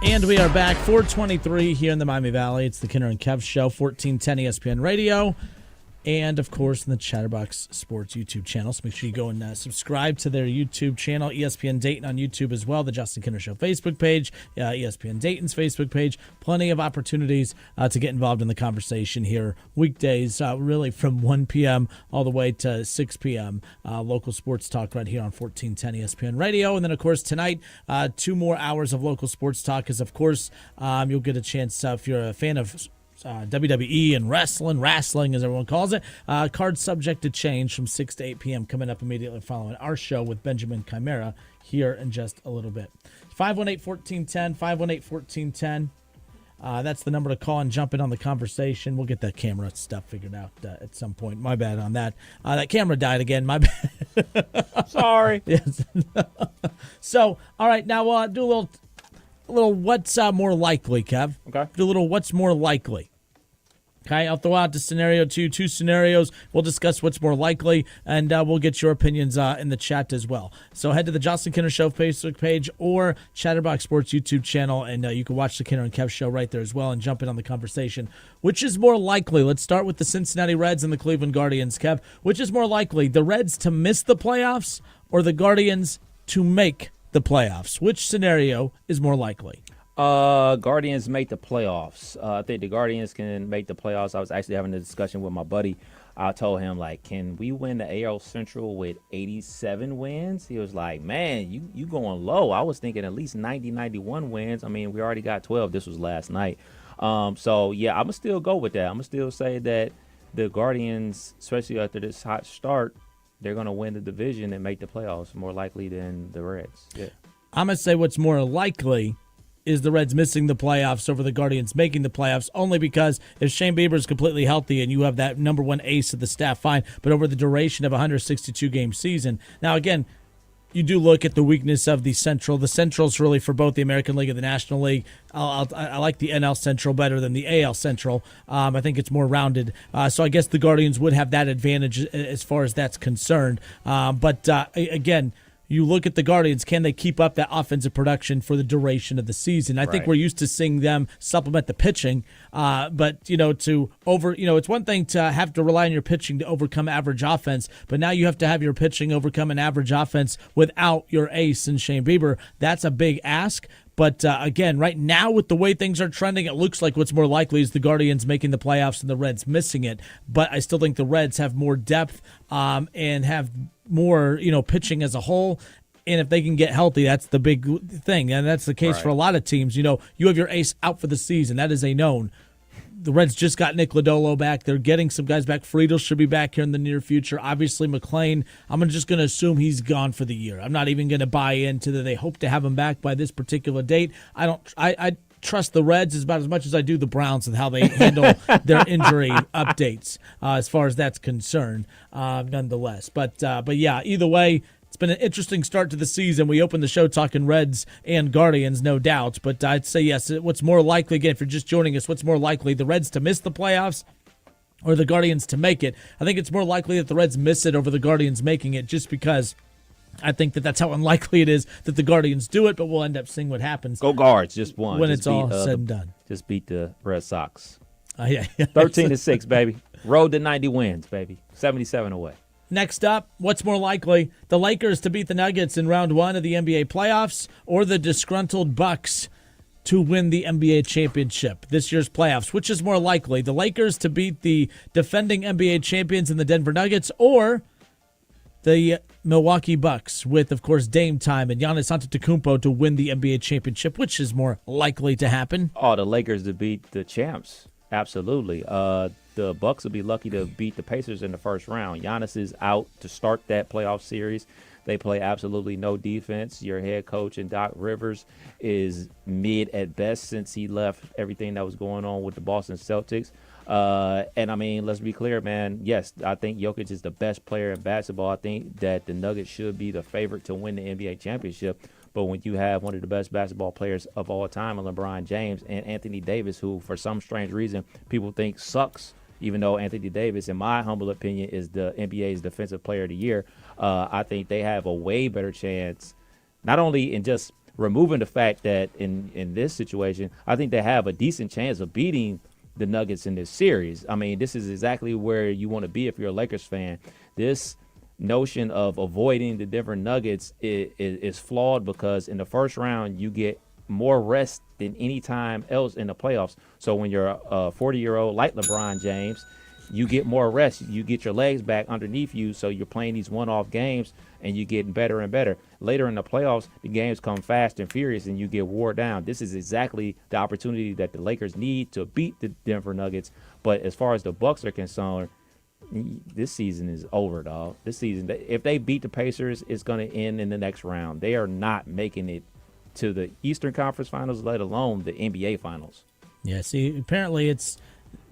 And we are back, 423 here in the Miami Valley. It's the Kinner and Kev Show, 1410 ESPN Radio. And, of course, in the Chatterbox Sports YouTube channel. So make sure you go and subscribe to their YouTube channel, ESPN Dayton on YouTube as well, the Justin Kinner Show Facebook page, ESPN Dayton's Facebook page. Plenty of opportunities to get involved in the conversation here. Weekdays, really from 1 p.m. all the way to 6 p.m. Local sports talk right here on 1410 ESPN Radio. And then, of course, tonight, 2 more hours of local sports talk because, of course, you'll get a chance, if you're a fan of WWE and wrestling as everyone calls it. Card subject to change from 6 to 8 p.m. coming up immediately following our show with Benjamin Chimera here in just a little bit. 518-1410, 518-1410. That's the number to call and jump in on the conversation. We'll get that camera stuff figured out at some point. My bad on that. That camera died again. My bad. Sorry. Yes. So, all right, now do a little what's more likely, Kev. Okay. Do a little what's more likely. Okay, I'll throw out the scenario to you, 2 scenarios. We'll discuss what's more likely, and we'll get your opinions in the chat as well. So head to the Justin Kinner Show Facebook page or Chatterbox Sports YouTube channel, and you can watch the Kinner and Kev Show right there as well and jump in on the conversation. Which is more likely? Let's start with the Cincinnati Reds and the Cleveland Guardians, Kev. Which is more likely, the Reds to miss the playoffs or the Guardians to make the playoffs? Which scenario is more likely? Guardians make the playoffs. I think the Guardians can make the playoffs. I was actually having a discussion with my buddy. I told him, like, can we win the AL Central with 87 wins? He was like, man, you going low. I was thinking at least 90, 91 wins. I mean, we already got 12. This was last night. So, yeah, I'm going to still go with that. I'm going to still say that the Guardians, especially after this hot start, they're going to win the division and make the playoffs more likely than the Reds. Yeah. I'm going to say what's more likely is the Reds missing the playoffs over the Guardians making the playoffs, only because if Shane Bieber is completely healthy and you have that number one ace of the staff, fine. But over the duration of a 162-game season, now, again, you do look at the weakness of the Central. The Central's really for both the American League and the National League. I like the NL Central better than the AL Central. I think it's more rounded. So I guess the Guardians would have that advantage as far as that's concerned. But again, you look at the Guardians, can they keep up that offensive production for the duration of the season? I think we're used to seeing them supplement the pitching, but it's one thing to have to rely on your pitching to overcome average offense, but now you have to have your pitching overcome an average offense without your ace in Shane Bieber. That's a big ask. But again, right now with the way things are trending, it looks like what's more likely is the Guardians making the playoffs and the Reds missing it. But I still think the Reds have more depth and have more, pitching as a whole. And if they can get healthy, that's the big thing. And that's the case for a lot of teams. You have your ace out for the season. That is a known. The Reds just got Nick Lodolo back. They're getting some guys back. Friedel should be back here in the near future. Obviously, McClain, I'm just going to assume he's gone for the year. I'm not even going to buy into that they hope to have him back by this particular date. I trust the Reds about as much as I do the Browns and how they handle their injury updates as far as that's concerned, nonetheless. But yeah, either way, it's been an interesting start to the season. We opened the show talking Reds and Guardians, no doubt. But I'd say, yes, what's more likely, again, if you're just joining us, what's more likely, the Reds to miss the playoffs or the Guardians to make it? I think it's more likely that the Reds miss it over the Guardians making it, just because I think that's how unlikely it is that the Guardians do it, but we'll end up seeing what happens. Go Guards, just one. When just it's all said and done. Just beat the Red Sox. Yeah. 13-6, baby. Road to 90 wins, baby. 77 away. Next up, what's more likely, the Lakers to beat the Nuggets in round 1 of the NBA playoffs or the disgruntled Bucks to win the NBA championship this year's playoffs? Which is more likely, the Lakers to beat the defending NBA champions in the Denver Nuggets or the Milwaukee Bucks with, of course, Dame Time and Giannis Antetokounmpo to win the NBA championship? Which is more likely to happen? Oh, the Lakers to beat the champs. Absolutely. The Bucks will be lucky to beat the Pacers in the first round. Giannis is out to start that playoff series. They play absolutely no defense. Your head coach and Doc Rivers is mid at best since he left everything that was going on with the Boston Celtics. And, I mean, let's be clear, man. Yes, I think Jokic is the best player in basketball. I think that the Nuggets should be the favorite to win the NBA championship. But when you have one of the best basketball players of all time, LeBron James, and Anthony Davis, who for some strange reason people think sucks, even though Anthony Davis, in my humble opinion, is the NBA's Defensive Player of the Year, I think they have a way better chance, not only in just removing the fact that in this situation, I think they have a decent chance of beating the Nuggets in this series. I mean, this is exactly where you want to be if you're a Lakers fan. This notion of avoiding the Denver Nuggets is flawed because in the first round you get more rest than any time else in the playoffs. So when you're a 40-year-old like LeBron James, you get more rest. You get your legs back underneath you, so you're playing these one-off games, and you're getting better and better. Later in the playoffs, the games come fast and furious, and you get wore down. This is exactly the opportunity that the Lakers need to beat the Denver Nuggets. But as far as the Bucks are concerned, this season is over, dog. This season, if they beat the Pacers, it's going to end in the next round. They are not making it to the Eastern Conference Finals, let alone the NBA Finals. Yeah, see, apparently it's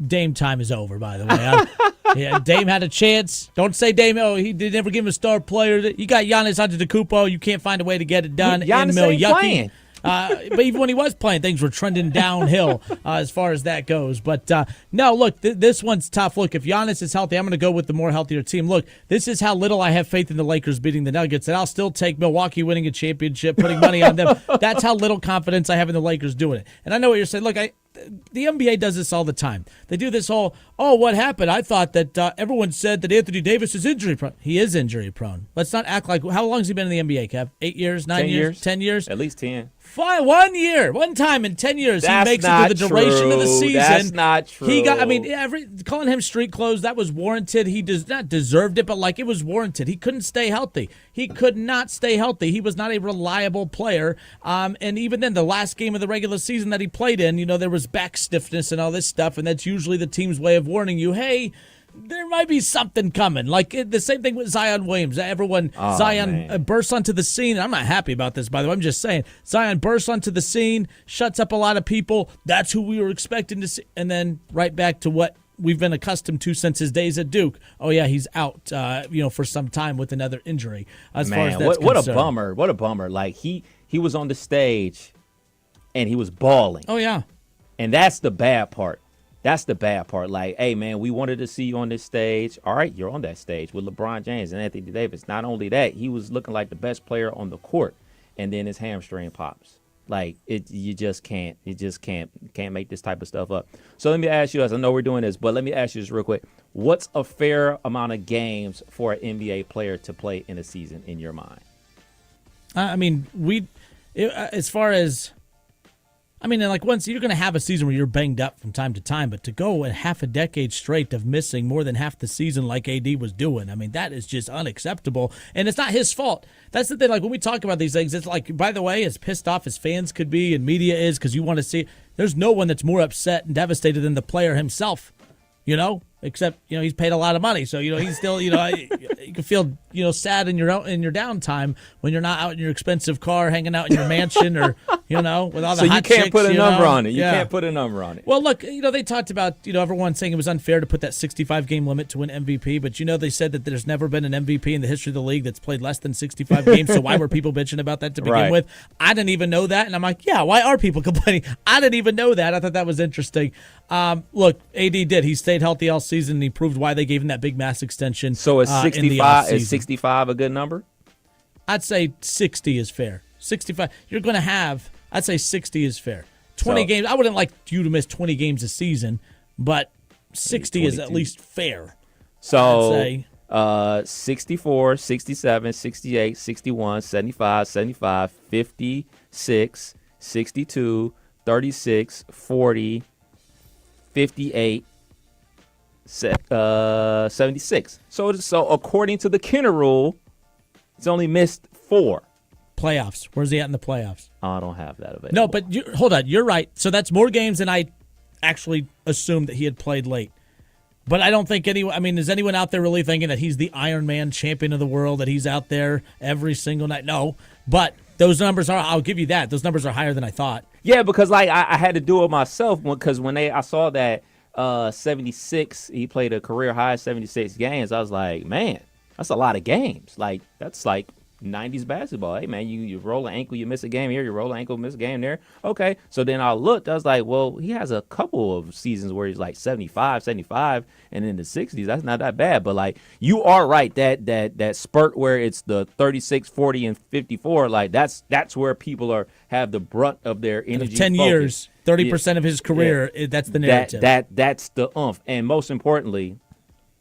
Dame time is over, by the way. Yeah, Dame had a chance. Don't say Dame, he did never give him a star player. You got Giannis Antetokounmpo. You can't find a way to get it done. Giannis ain't playing. But even when he was playing, things were trending downhill as far as that goes. But no, look, this one's tough. Look, if Giannis is healthy, I'm going to go with the more healthier team. Look, this is how little I have faith in the Lakers beating the Nuggets, and I'll still take Milwaukee winning a championship, putting money on them. That's how little confidence I have in the Lakers doing it. And I know what you're saying. Look, the NBA does this all the time. They do this whole, what happened? I thought that everyone said that Anthony Davis is injury prone. He is injury prone. Let's not act like, how long has he been in the NBA, Kev? 8 years, 9 years, 10 years? At least 10. 1 year. One time in 10 years, That's he makes it to the duration of the season. That's not true. He got, calling him street clothes, that was warranted. He does not deserved it, but it was warranted. He couldn't stay healthy. He could not stay healthy. He was not a reliable player. And even then, the last game of the regular season that he played in, there was back stiffness and all this stuff, and that's usually the team's way of warning you, hey, there might be something coming. The same thing with Zion Williams. Zion bursts onto the scene. I'm not happy about this, by the way. I'm just saying. Zion bursts onto the scene, shuts up a lot of people. That's who we were expecting to see. And then right back to what we've been accustomed to since his days at Duke. Oh, yeah, he's out, for some time with another injury. As far as that's what concerned. a bummer. What a bummer. He was on the stage, and he was bawling. Oh, yeah. And that's the bad part. That's the bad part. Hey, man, we wanted to see you on this stage. All right, you're on that stage with LeBron James and Anthony Davis. Not only that, he was looking like the best player on the court, and then his hamstring pops. You just can't make this type of stuff up. So let me ask you, as I know we're doing this, but let me ask you this real quick. What's a fair amount of games for an NBA player to play in a season in your mind? Once you're going to have a season where you're banged up from time to time, but to go a half a decade straight of missing more than half the season like AD was doing, that is just unacceptable. And it's not his fault. That's the thing. When we talk about these things, it's by the way, as pissed off as fans could be and media is because you want to see, there's no one that's more upset and devastated than the player himself, except, he's paid a lot of money. So, he's still, you can feel, sad in your downtime when you're not out in your expensive car, hanging out in your mansion or, with all the hot chicks. So you can't put a number on it. You can't put a number on it. Well, look, they talked about, everyone saying it was unfair to put that 65-game limit to win MVP, but, they said that there's never been an MVP in the history of the league that's played less than 65 games, so why were people bitching about that to begin with? I didn't even know that, and I'm like, yeah, why are people complaining? I didn't even know that. I thought that was interesting. Look, AD did. He stayed healthy all season, and he proved why they gave him that big mass extension. So is 65 a good number? I'd say 60 is fair. 65. You're going to have, I'd say 60 is fair. 20 games. I wouldn't like you to miss 20 games a season, but 60 is at least fair. So I'd say 64, 67, 68, 61, 75, 75, 56, 62, 36, 40, 58, 76. So according to the Kenner rule, he's only missed 4. Playoffs. Where's he at in the playoffs? I don't have that available. No, but hold on. You're right. So that's more games than I actually assumed that he had played late. But I don't think is anyone out there really thinking that he's the Iron Man champion of the world, that he's out there every single night? No. But those numbers I'll give you that. Those numbers are higher than I thought. Yeah, because I had to do it myself because when I saw that 76, he played a career high 76 games. I was like, man, that's a lot of games. That's 90s basketball. Hey, man, you roll an ankle, you miss a game here. You roll an ankle, miss a game there. Okay. So then I looked. I was like, well, he has a couple of seasons where he's like 75, and in the 60s. That's not that bad. But, like, you are right. That spurt where it's the 36, 40, and 54, like, that's where people have the brunt of their energy. 10 focus. years, 30% of his career, that's the narrative. That's the oomph. And most importantly,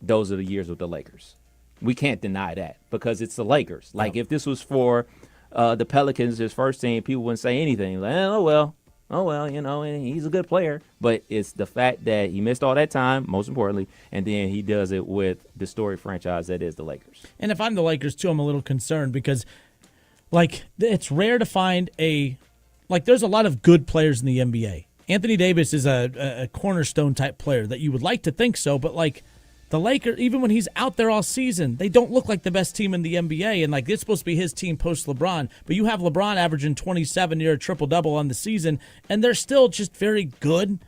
those are the years with the Lakers. We can't deny that because it's the Lakers. Like, if this was for the Pelicans, his first team, people wouldn't say anything. Like, oh, well, he's a good player. But it's the fact that he missed all that time, most importantly, and then he does it with the storied franchise that is the Lakers. And if I'm the Lakers, too, I'm a little concerned because, like, it's rare to find there's a lot of good players in the NBA. Anthony Davis is a cornerstone type player that you would like to think so, but, like, the Lakers, even when he's out there all season, they don't look like the best team in the NBA. And, like, it's supposed to be his team post LeBron. But you have LeBron averaging 27 near a triple-double on the season, and they're still just very good.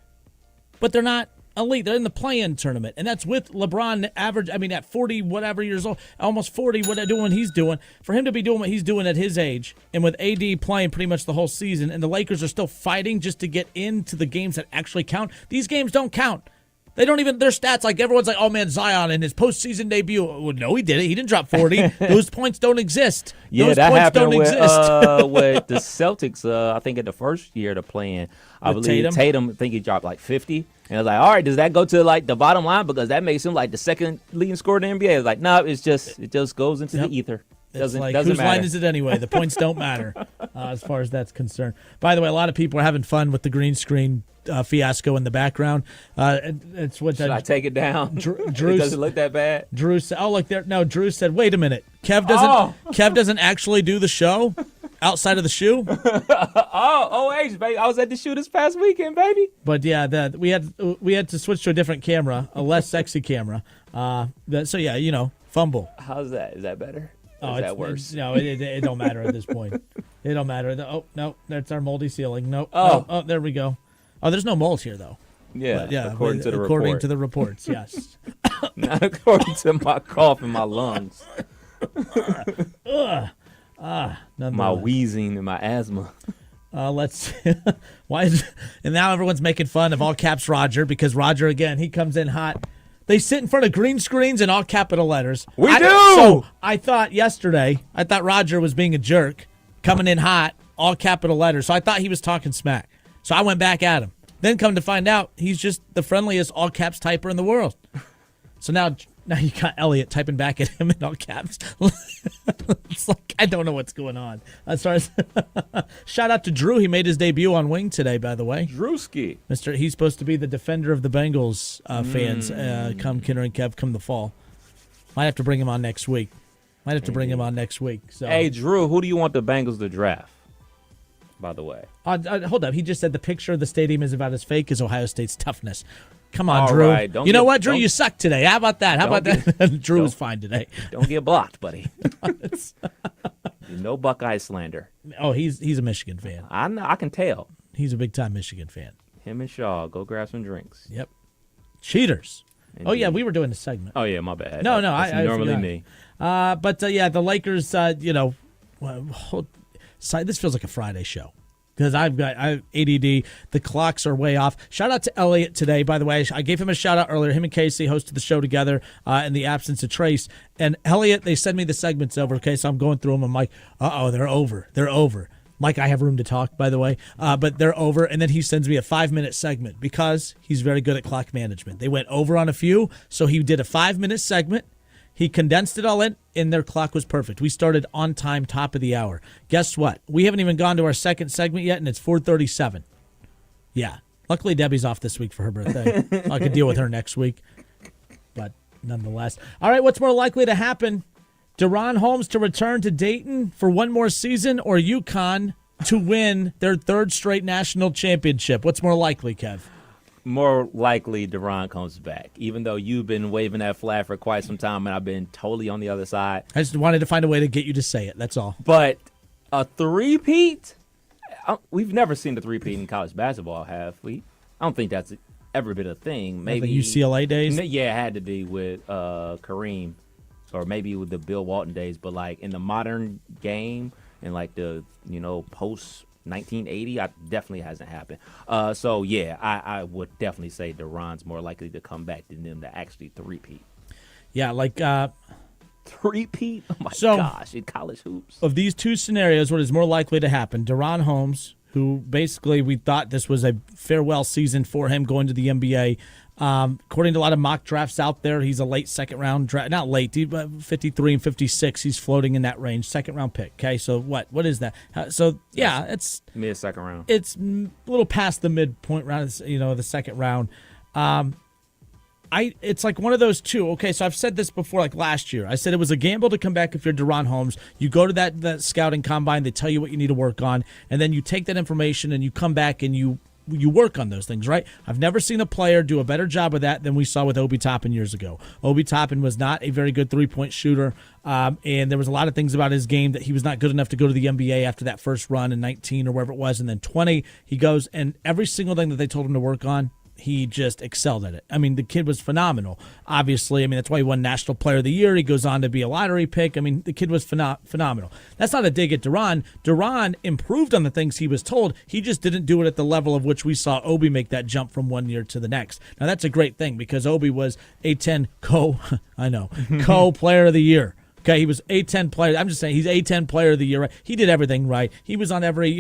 But they're not elite. They're in the play-in tournament. And that's with LeBron at 40 whatever years old, almost 40, doing what he's doing. For him to be doing what he's doing at his age, and with AD playing pretty much the whole season, and the Lakers are still fighting just to get into the games that actually count. These games don't count. They don't even, their stats, like, everyone's like, oh, man, Zion in his postseason debut. Well, no, he didn't. He didn't drop 40. Those points don't exist. Yeah, Those that points happened don't with, exist. with the Celtics, I think, at the first year to playing. I believe Tatum, I think he dropped like 50. And I was like, all right, does that go to, like, the bottom line? Because that makes him, like, the second leading scorer in the NBA. It's like, no, it just goes into the ether. Doesn't whose matter. line is it anyway? The points don't matter as far as that's concerned. By the way, a lot of people are having fun with the green screen fiasco in the background. It's what Should I take it down? Drew It doesn't look that bad. Drew said, "Oh, look there." No, Drew said, "Wait a minute. Kev doesn't actually do the show outside of the shoe." OH, baby. I was at the shoe this past weekend, baby. But yeah, we had to switch to a different camera, a less sexy camera. So yeah, fumble. How's that? Is that better? Oh, is that worse? It don't matter at this point. It don't matter. Oh no, that's our moldy ceiling. Nope. Oh. Oh, there we go. Oh, there's no mold here though. Yeah, according to the reports, yes. Not according to my cough and my lungs. My wheezing and my asthma. Let's. Why is? And now everyone's making fun of all caps Roger because Roger again he comes in hot. They sit in front of green screens in all capital letters. We do. So I thought Roger was being a jerk, coming in hot, all capital letters. So I thought he was talking smack. So I went back at him. Then come to find out, he's just the friendliest all caps typer in the world. So now you got Elliot typing back at him in all caps. It's like I don't know what's going on. As far as shout out to Drew, he made his debut on Wing today. By the way, Drewski, he's supposed to be the defender of the Bengals fans. Come Kinner and Kev, come the fall. Might have to bring him on next week. So hey Drew, who do you want the Bengals to draft? By the way, hold up. He just said the picture of the stadium is about as fake as Ohio State's toughness. Come on, all Drew. Right. You know what, Drew? You suck today. How about that? Drew was fine today. Don't get blocked, buddy. No Buckeye slander. Oh, he's a Michigan fan. I can tell. He's a big-time Michigan fan. Him and Shaw, go grab some drinks. Yep. Cheaters. Indeed. Oh, yeah, we were doing a segment. Oh, yeah, my bad. No, I normally forgot. me. But the Lakers, this feels like a Friday show. Because I have ADD. The clocks are way off. Shout out to Elliot today, by the way. I gave him a shout out earlier. Him and Casey hosted the show together in the absence of Trace. And Elliot, they send me the segments over. Okay, so I'm going through them. I'm like, they're over. They're over. Like I have room to talk, by the way. But they're over. And then he sends me a 5-minute segment because he's very good at clock management. They went over on a few, so he did a 5-minute segment. He condensed it all in, and their clock was perfect. We started on time, top of the hour. Guess what? We haven't even gone to our second segment yet, and it's 4:37. Yeah. Luckily, Debbie's off this week for her birthday. I can deal with her next week. But nonetheless. All right, what's more likely to happen? DeRon Holmes to return to Dayton for one more season or UConn to win their third straight national championship? What's more likely, Kev? More likely DeRon comes back, even though you've been waving that flag for quite some time, and I've been totally on the other side. I just wanted to find a way to get you to say it. That's all. But a three-peat? We've never seen a three-peat in college basketball, have we? I don't think that's ever been a thing. Maybe the UCLA days? Yeah, it had to be with Kareem or maybe with the Bill Walton days, but like in the modern game and like the post 1980, definitely hasn't happened. So yeah, I would definitely say Duran's more likely to come back than them to actually three-peat. Yeah, like Three-peat? Oh my So- gosh, in college hoops. of these two scenarios, what is more likely to happen? Duran Holmes, who basically we thought this was a farewell season for him going to the NBA. According to a lot of mock drafts out there, he's a late second round draft. Not late, 53 and 56. He's floating in that range, second round pick. Okay, so what is that? So yeah, it's Mid-second round. it's a little past the midpoint round, the second round. It's like one of those two. Okay, so I've said this before, like last year. I said it was a gamble to come back if you're Duran Holmes. You go to that scouting combine, they tell you what you need to work on, and then you take that information and you come back and you work on those things, right? I've never seen a player do a better job of that than we saw with Obi Toppin years ago. Obi Toppin was not a very good three-point shooter, and there was a lot of things about his game that he was not good enough to go to the NBA after that first run in 19 or wherever it was, and then 20, he goes, and every single thing that they told him to work on, he just excelled at it. I mean, the kid was phenomenal. Obviously, I mean, that's why he won National Player of the Year. He goes on to be a lottery pick. I mean, the kid was phenomenal. That's not a dig at Duran. Duran improved on the things he was told. He just didn't do it at the level of which we saw Obi make that jump from one year to the next. Now, that's a great thing because Obi was A10 co-player of the year. Okay, he was A10 player. I'm just saying he's A10 player of the year. Right? He did everything right. He was on every,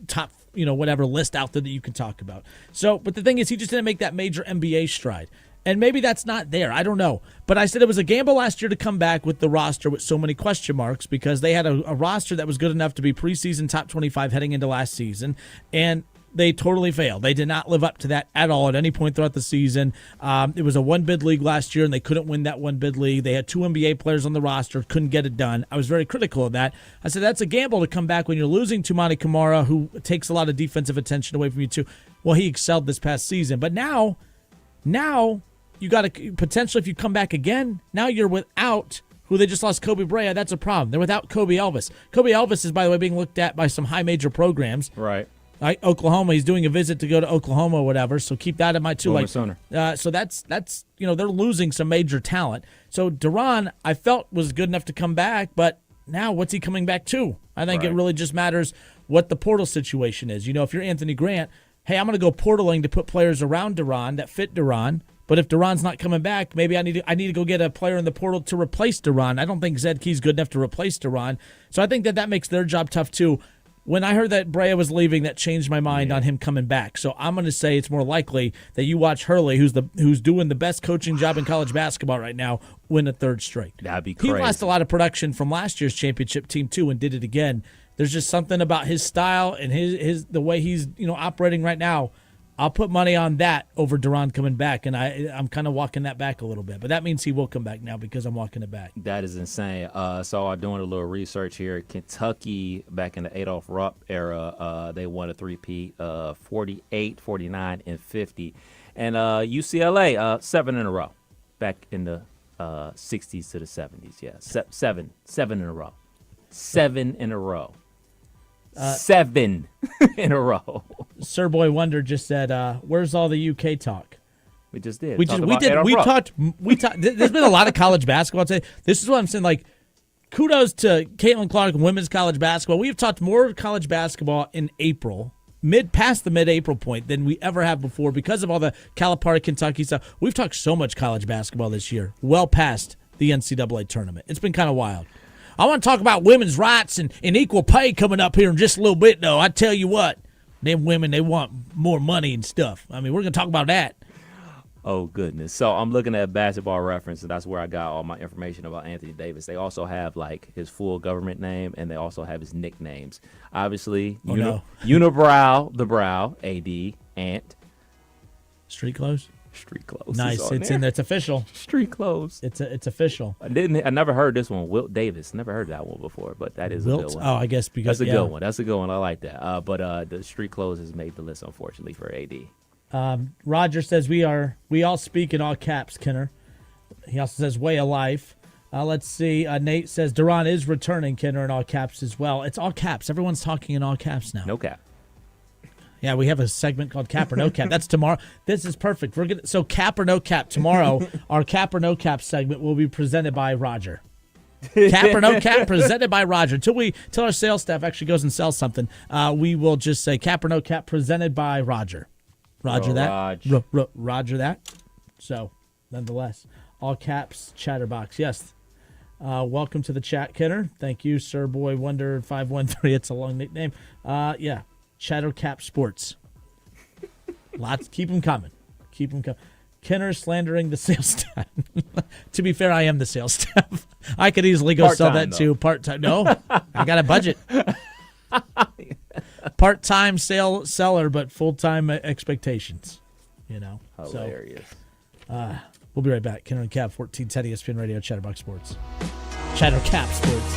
top whatever list out there that you can talk about. So, but the thing is, he just didn't make that major NBA stride. And maybe that's not there. I don't know. But I said it was a gamble last year to come back with the roster with so many question marks because they had a roster that was good enough to be preseason top 25 heading into last season. And they totally failed. They did not live up to that at all at any point throughout the season. It was a one-bid league last year, and they couldn't win that one-bid league. They had two NBA players on the roster, couldn't get it done. I was very critical of that. I said that's a gamble to come back when you're losing to Monty Kamara, who takes a lot of defensive attention away from you too. Well, he excelled this past season. But now you got to potentially, if you come back again, now you're without who they just lost, Kobe Bryant. That's a problem. They're without Kobe Elvis. Kobe Elvis is, by the way, being looked at by some high major programs. Right. Oklahoma, he's doing a visit to go to Oklahoma or whatever, so keep that in mind too. So that's they're losing some major talent. So Duran, I felt was good enough to come back, but now what's he coming back to? I think it really just matters what the portal situation is. If you're Anthony Grant, hey, I'm going to go portaling to put players around Duran that fit Duran. But if Duran's not coming back, maybe I need to go get a player in the portal to replace Duran. I don't think Zed Key's good enough to replace Duran. So I think that makes their job tough too. When I heard that Brea was leaving, that changed my mind on him coming back. So I'm going to say it's more likely that you watch Hurley, who's doing the best coaching job in college basketball right now, win a third straight. That'd be crazy. He lost a lot of production from last year's championship team too, and did it again. There's just something about his style and the way he's operating right now. I'll put money on that over Duran coming back, and I'm kind of walking that back a little bit. But that means he will come back now because I'm walking it back. That is insane. So I'm doing a little research here. Kentucky, back in the Adolph Rupp era, they won a three-peat, 48, 49, and 50. And UCLA, 7 in a row, back in the 60s to the 70s. Yeah, seven in a row. 7 in a row. 7 in a row. Sir Boy Wonder just said, "Where's all the UK talk?" We just did. We talked. There's been a lot of college basketball today. This is what I'm saying. Like, kudos to Caitlin Clark and women's college basketball. We've talked more college basketball in April, past the mid-April point, than we ever have before because of all the Calipari, Kentucky stuff. We've talked so much college basketball this year, well past the NCAA tournament. It's been kind of wild. I want to talk about women's rights and equal pay coming up here in just a little bit, though. I tell you what, them women, they want more money and stuff. I mean, we're going to talk about that. Oh, goodness. So I'm looking at Basketball Reference, and that's where I got all my information about Anthony Davis. They also have, his full government name, and they also have his nicknames. Obviously, Unibrow, the Brow, AD, Ant. Street clothes? Street clothes. Nice. It's in there. It's official. Street clothes. It's official. I never heard this one. Wilt Davis. Never heard that one before, but that is a good one. Oh, I guess because that's a good one. That's a good one. I like that. But the street clothes has made the list, unfortunately, for AD. Roger says we all speak in all caps, Kenner. He also says way of life. Let's see. Nate says Duran is returning, Kenner, in all caps as well. It's all caps. Everyone's talking in all caps now. No cap. Yeah, we have a segment called Cap or No Cap. That's tomorrow. This is perfect. So Cap or No Cap tomorrow. Our Cap or No Cap segment will be presented by Roger. Cap or No Cap presented by Roger. Till our sales staff actually goes and sells something, we will just say Cap or No Cap presented by Roger. Roger that. Roger that. So, nonetheless, all caps Chatterbox. Yes. Welcome to the chat, Kidder. Thank you, Sir Boy Wonder 513. It's a long nickname. Yeah. Chattercap Sports. Lots. Keep them coming. Kenner slandering the sales staff. To be fair, I am the sales staff. I could easily go sell that too. Part-time. No, I got a budget. Part-time seller, but full-time expectations. Hilarious. So, we'll be right back. Kenner and Cap, 1410 ESPN Radio, Chatterbox Sports. Chattercap Sports.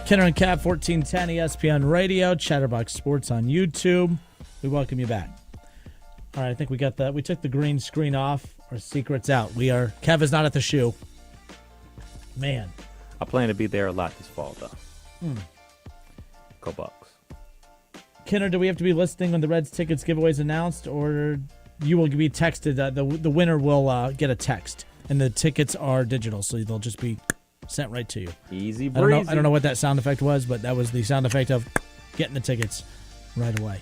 Kenner and Cap, 1410 ESPN Radio, Chatterbox Sports on YouTube. We welcome you back. All right, I think we got that. We took the green screen off. Our secret's out. Kev is not at the shoe. Man. I plan to be there a lot this fall, though. Go Bucks. Kenner, do we have to be listening when the Reds tickets giveaways announced, or you will be texted? The winner will get a text, and the tickets are digital, so they'll just be sent right to you. Easy breezy. I don't know what that sound effect was, but that was the sound effect of getting the tickets right away.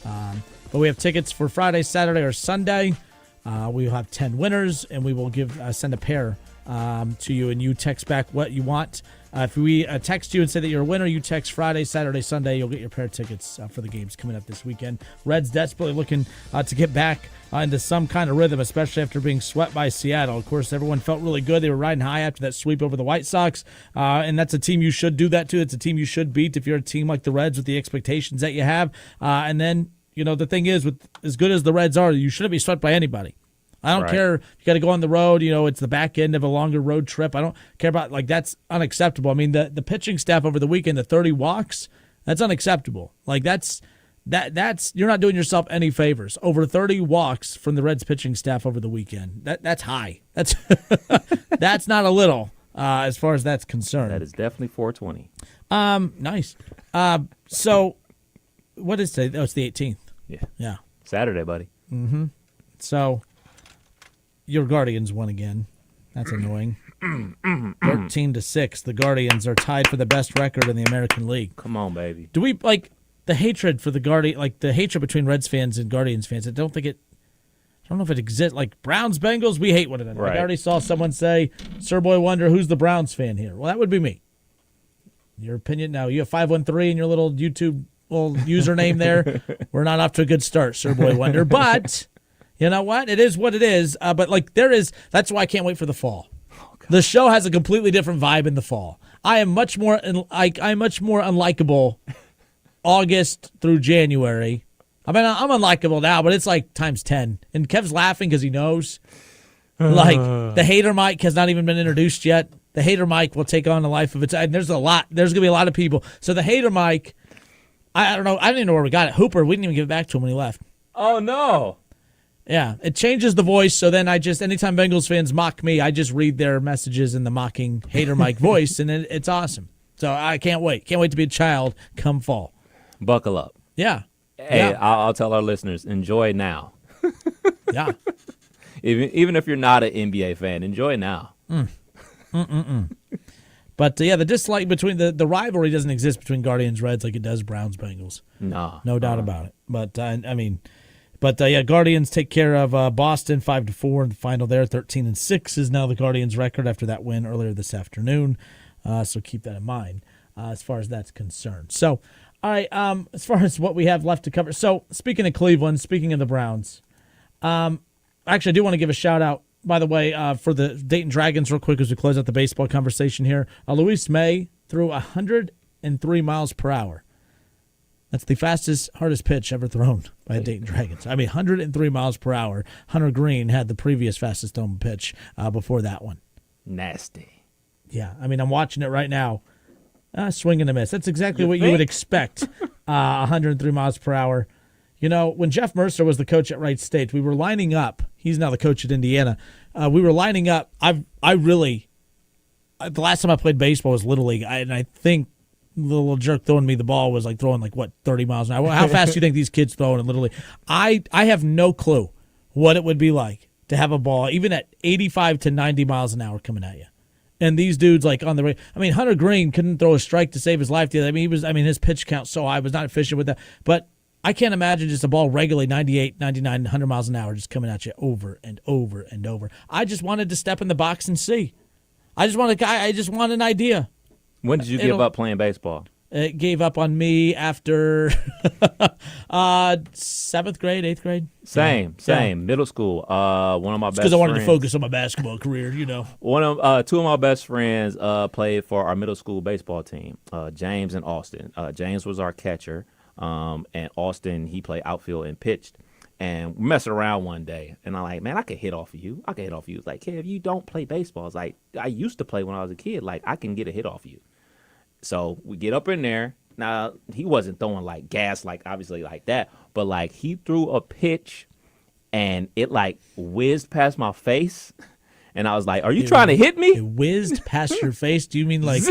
But we have tickets for Friday, Saturday, or Sunday. We will have 10 winners, and we will send a pair to you, and you text back what you want. If we text you and say that you're a winner, you text Friday, Saturday, Sunday, you'll get your pair of tickets for the games coming up this weekend. Reds desperately looking to get back into some kind of rhythm, especially after being swept by Seattle. Of course, everyone felt really good. They were riding high after that sweep over the White Sox, and that's a team you should do that to. It's a team you should beat if you're a team like the Reds with the expectations that you have. And then, the thing is, with as good as the Reds are, you shouldn't be swept by anybody. I don't care if you got to go on the road. It's the back end of a longer road trip. I don't care about, that's unacceptable. I mean, the pitching staff over the weekend, the 30 walks, that's unacceptable. That's you're not doing yourself any favors. Over 30 walks from the Reds pitching staff over the weekend. That's high. That's that's not a little as far as that's concerned. That is definitely 420. Nice. So what is today? Oh, it's the 18th. Yeah. Saturday, buddy. Mm-hmm. So your Guardians won again. That's annoying. 13-6. The Guardians are tied for the best record in the American League. Come on, baby. Do we the hatred for the the hatred between Reds fans and Guardians fans? I don't know if it exists. Like Browns, Bengals, we hate one another. Right. I already saw someone say, Sir Boy Wonder, who's the Browns fan here? Well, that would be me. Your opinion? Now, you have 513 in your little YouTube username there. We're not off to a good start, Sir Boy Wonder. But you know what? It is what it is. But that's why I can't wait for the fall. The show has a completely different vibe in the fall. I am much more unlikable August through January. I mean, I'm unlikable now, but it's like times 10. And Kev's laughing because he knows. The hater Mike has not even been introduced yet. The hater Mike will take on a life of its own. There's going to be a lot of people. So the hater Mike, I don't know. I didn't even know where we got it. Hooper, we didn't even give it back to him when he left. Oh, no. Yeah, it changes the voice. So then anytime Bengals fans mock me, I just read their messages in the mocking hater Mike voice, and it's awesome. So I can't wait. Can't wait to be a child come fall. Buckle up. Yeah. Hey, yeah. I'll tell our listeners, enjoy now. Yeah. Even if you're not an NBA fan, enjoy now. But, the dislike between the rivalry doesn't exist between Guardians Reds like it does Browns Bengals. No doubt about it. But, Guardians take care of Boston 5-4 in the final there. 13-6 is now the Guardians' record after that win earlier this afternoon. So keep that in mind as far as that's concerned. So, all right, as far as what we have left to cover. So, speaking of Cleveland, speaking of the Browns, actually, I do want to give a shout-out, by the way, for the Dayton Dragons real quick as we close out the baseball conversation here. Luis May threw 103 miles per hour. That's the fastest, hardest pitch ever thrown by the Dayton Dragons. I mean, 103 miles per hour. Hunter Green had the previous fastest thrown pitch before that one. Nasty. Yeah, I mean, I'm watching it right now. Swing and a miss. That's exactly what you would expect, 103 miles per hour. When Jeff Mercer was the coach at Wright State, we were lining up. He's now the coach at Indiana. We were lining up. The last time I played baseball was Little League, and I think the little jerk throwing me the ball was throwing 30 miles an hour. How fast do you think these kids throwing in Little League? I have no clue what it would be like to have a ball, even at 85 to 90 miles an hour coming at you. And these dudes on the way. I mean, Hunter Green couldn't throw a strike to save his life. His pitch count so high, was not efficient with that. But I can't imagine just a ball regularly 98, 99, 100 miles an hour just coming at you over and over and over. I just wanted to step in the box and see. I just want an idea. When did you give up playing baseball? It gave up on me after 7th grade, 8th grade. Same. Middle school. One of my best friends. Because I wanted to focus on my basketball career, Two of my best friends played for our middle school baseball team, James and Austin. James was our catcher, and Austin, he played outfield and pitched. And we messed around one day, and I'm like, man, I could hit off of you. It's like, Kev, you don't play baseball. It's like, I used to play when I was a kid. Like, I can get a hit off you. So we get up in there. Now, he wasn't throwing like gas, like obviously like that, but like he threw a pitch and it like whizzed past my face. And I was like, are you trying to hit me? It whizzed past your face? Do you mean like,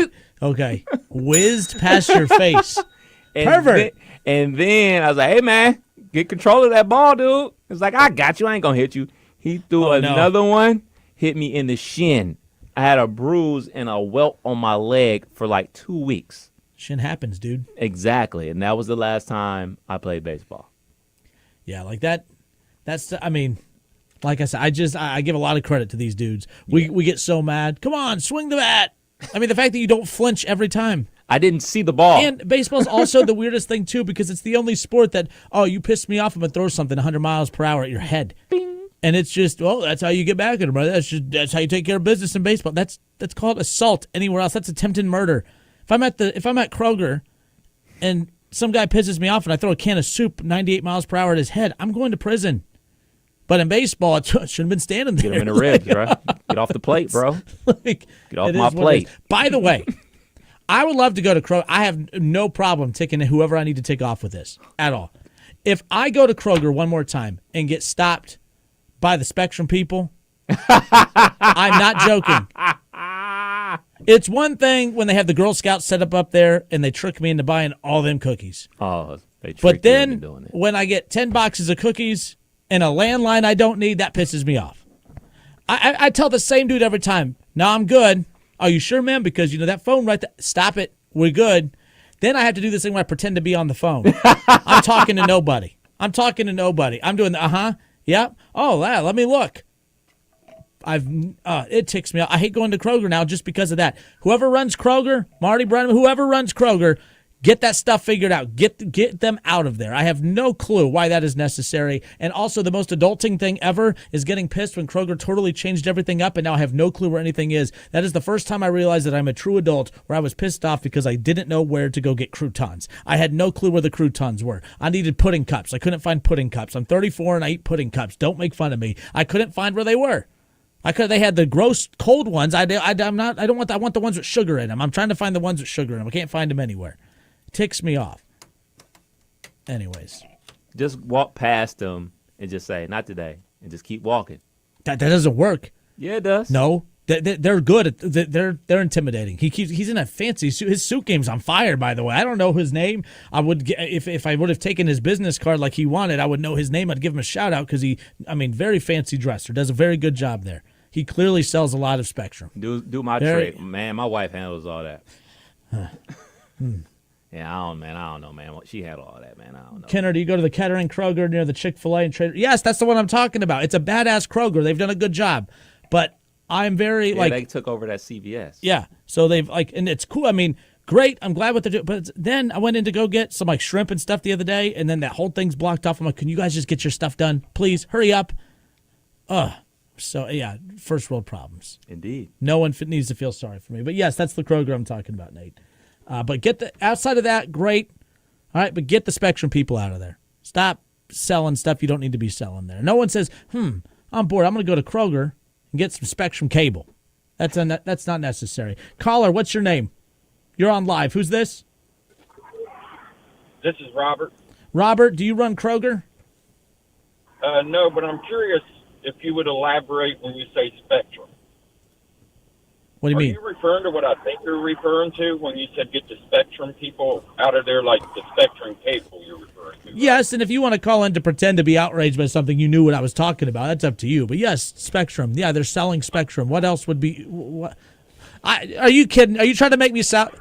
okay, whizzed past your face? Pervert. And then I was like, hey, man, get control of that ball, dude. It's like, I got you. I ain't going to hit you. He threw another one, hit me in the shin. I had a bruise and a welt on my leg for like 2 weeks. Shit happens, dude. Exactly. And that was the last time I played baseball. Yeah, like that. Like I said, I give a lot of credit to these dudes. We get so mad. Come on, swing the bat. I mean, the fact that you don't flinch every time. I didn't see the ball. And baseball's also the weirdest thing, too, because it's the only sport that, you pissed me off, I'm going to throw something 100 miles per hour at your head. Bing. And it's just, that's how you get back at them, brother. That's how you take care of business in baseball. That's called assault anywhere else. That's attempted murder. If I'm at Kroger and some guy pisses me off and I throw a can of soup 98 miles per hour at his head, I'm going to prison. But in baseball, it shouldn't have been standing there. Get him in the ribs, bro. Get off the plate, bro. Get off my plate. By the way, I would love to go to Kroger. I have no problem taking whoever I need to take off with this at all. If I go to Kroger one more time and get stopped by the Spectrum people, I'm not joking. It's one thing when they have the Girl Scouts set up there and they trick me into buying all them cookies. Oh, they tricked but then you into doing it. When I get 10 boxes of cookies and a landline I don't need, that pisses me off. I tell the same dude every time, no, I'm good. Are you sure, man? Because, that phone right there, stop it. We're good. Then I have to do this thing where I pretend to be on the phone. I'm talking to nobody. I'm doing the, yep. Oh, yeah, let me look. It ticks me off. I hate going to Kroger now just because of that. Whoever runs Kroger, Marty Brennan, whoever runs Kroger, get that stuff figured out. Get them out of there. I have no clue why that is necessary. And also the most adulting thing ever is getting pissed when Kroger totally changed everything up and now I have no clue where anything is. That is the first time I realized that I'm a true adult where I was pissed off because I didn't know where to go get croutons. I had no clue where the croutons were. I needed pudding cups. I couldn't find pudding cups. I'm 34 and I eat pudding cups. Don't make fun of me. I couldn't find where they were. They had the gross cold ones. I want the ones with sugar in them. I'm trying to find the ones with sugar in them. I can't find them anywhere. Ticks me off. Anyways. Just walk past them and just say, not today, and just keep walking. That doesn't work. Yeah, it does. No, they're good. They're intimidating. He's in a fancy suit. His suit game's on fire, by the way. I don't know his name. I would if I would have taken his business card like he wanted, I would know his name. I'd give him a shout out because very fancy dresser. Does a very good job there. He clearly sells a lot of Spectrum. Do my trick, man. My wife handles all that. Yeah, I don't know, man. She handled all that, man. I don't know. Kenner, do you go to the Kettering Kroger near the Chick-fil-A and Trader? Yes, that's the one I'm talking about. It's a badass Kroger. They've done a good job. But I'm very, they took over that CVS. Yeah, so they've, and it's cool. I mean, great. I'm glad what they're doing. But then I went in to go get some, shrimp and stuff the other day, and then that whole thing's blocked off. I'm like, can you guys just get your stuff done? Please, hurry up. So, yeah, first world problems. Indeed. No one needs to feel sorry for me. But, yes, that's the Kroger I'm talking about, Nate. But outside of that, great. All right, but get the Spectrum people out of there. Stop selling stuff you don't need to be selling there. No one says, I'm bored. I'm going to go to Kroger and get some Spectrum cable. That's not necessary. Caller, what's your name? You're on live. Who's this? This is Robert. Robert, do you run Kroger? No, but I'm curious if you would elaborate when you say Spectrum. What do you mean? Are you referring to what I think you're referring to when you said get the Spectrum people out of there, like the Spectrum cable you're referring to? Yes, and if you want to call in to pretend to be outraged by something you knew what I was talking about, that's up to you. But yes, Spectrum. Yeah, they're selling Spectrum. What else would be? What? Are you kidding? Are you trying to make me sound?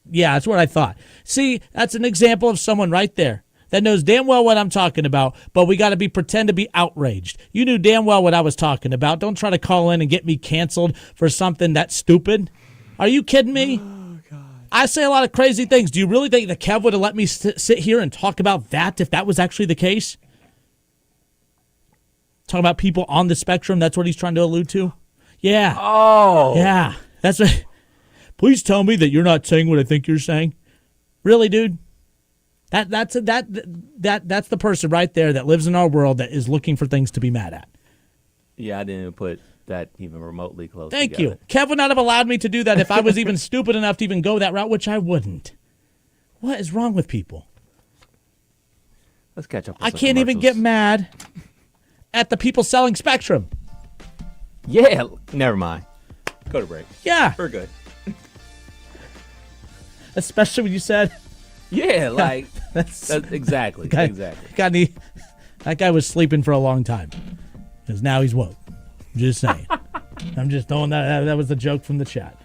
Yeah, that's what I thought. See, that's an example of someone right there that knows damn well what I'm talking about, but we got to pretend to be outraged. You knew damn well what I was talking about. Don't try to call in and get me canceled for something that's stupid. Are you kidding me? Oh, God. I say a lot of crazy things. Do you really think that Kev would have let me sit here and talk about that if that was actually the case? Talking about people on the spectrum, that's what he's trying to allude to? Yeah. Oh. Yeah. That's what. Please tell me that you're not saying what I think you're saying. Really, dude? That's the person right there that lives in our world that is looking for things to be mad at. Yeah, I didn't put that even remotely close. Thank together. you. Kev would not have allowed me to do that if I was even stupid enough to even go that route, which I wouldn't. What is wrong with people? Let's catch up. On I some can't even get commercials. mad at the people selling Spectrum. Yeah, never mind. Go to break. Yeah, We're good. especially when you said Yeah, like that's exactly. guy, Exactly. that guy was sleeping for a long time because now he's woke. I'm just saying. I'm just throwing that. That was the joke from the chat.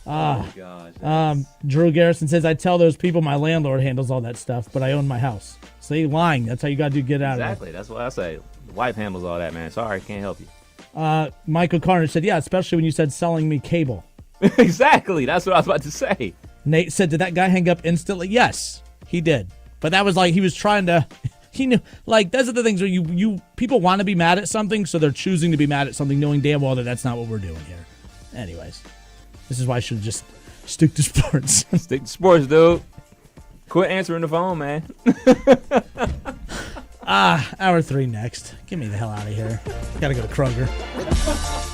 Oh gosh. Drew Garrison says, I tell those people my landlord handles all that stuff, but I own my house. See, lying. That's how you got to get out Exactly. That's what I say. The wife handles all that, man. Sorry, can't help you. of it. Michael Carter said, yeah, especially when you said selling me cable. Exactly. That's what I was about to say. Nate said, did that guy hang up instantly? Yes, he did. But that was like he was trying to, he knew, like, those are the things where you people want to be mad at something, so they're choosing to be mad at something knowing damn well that that's not what we're doing here. Anyways, this is why I should just stick to sports. Stick to sports, dude. Quit answering the phone, man. Hour 3 next. Get me the hell out of here. Gotta go to Kroger.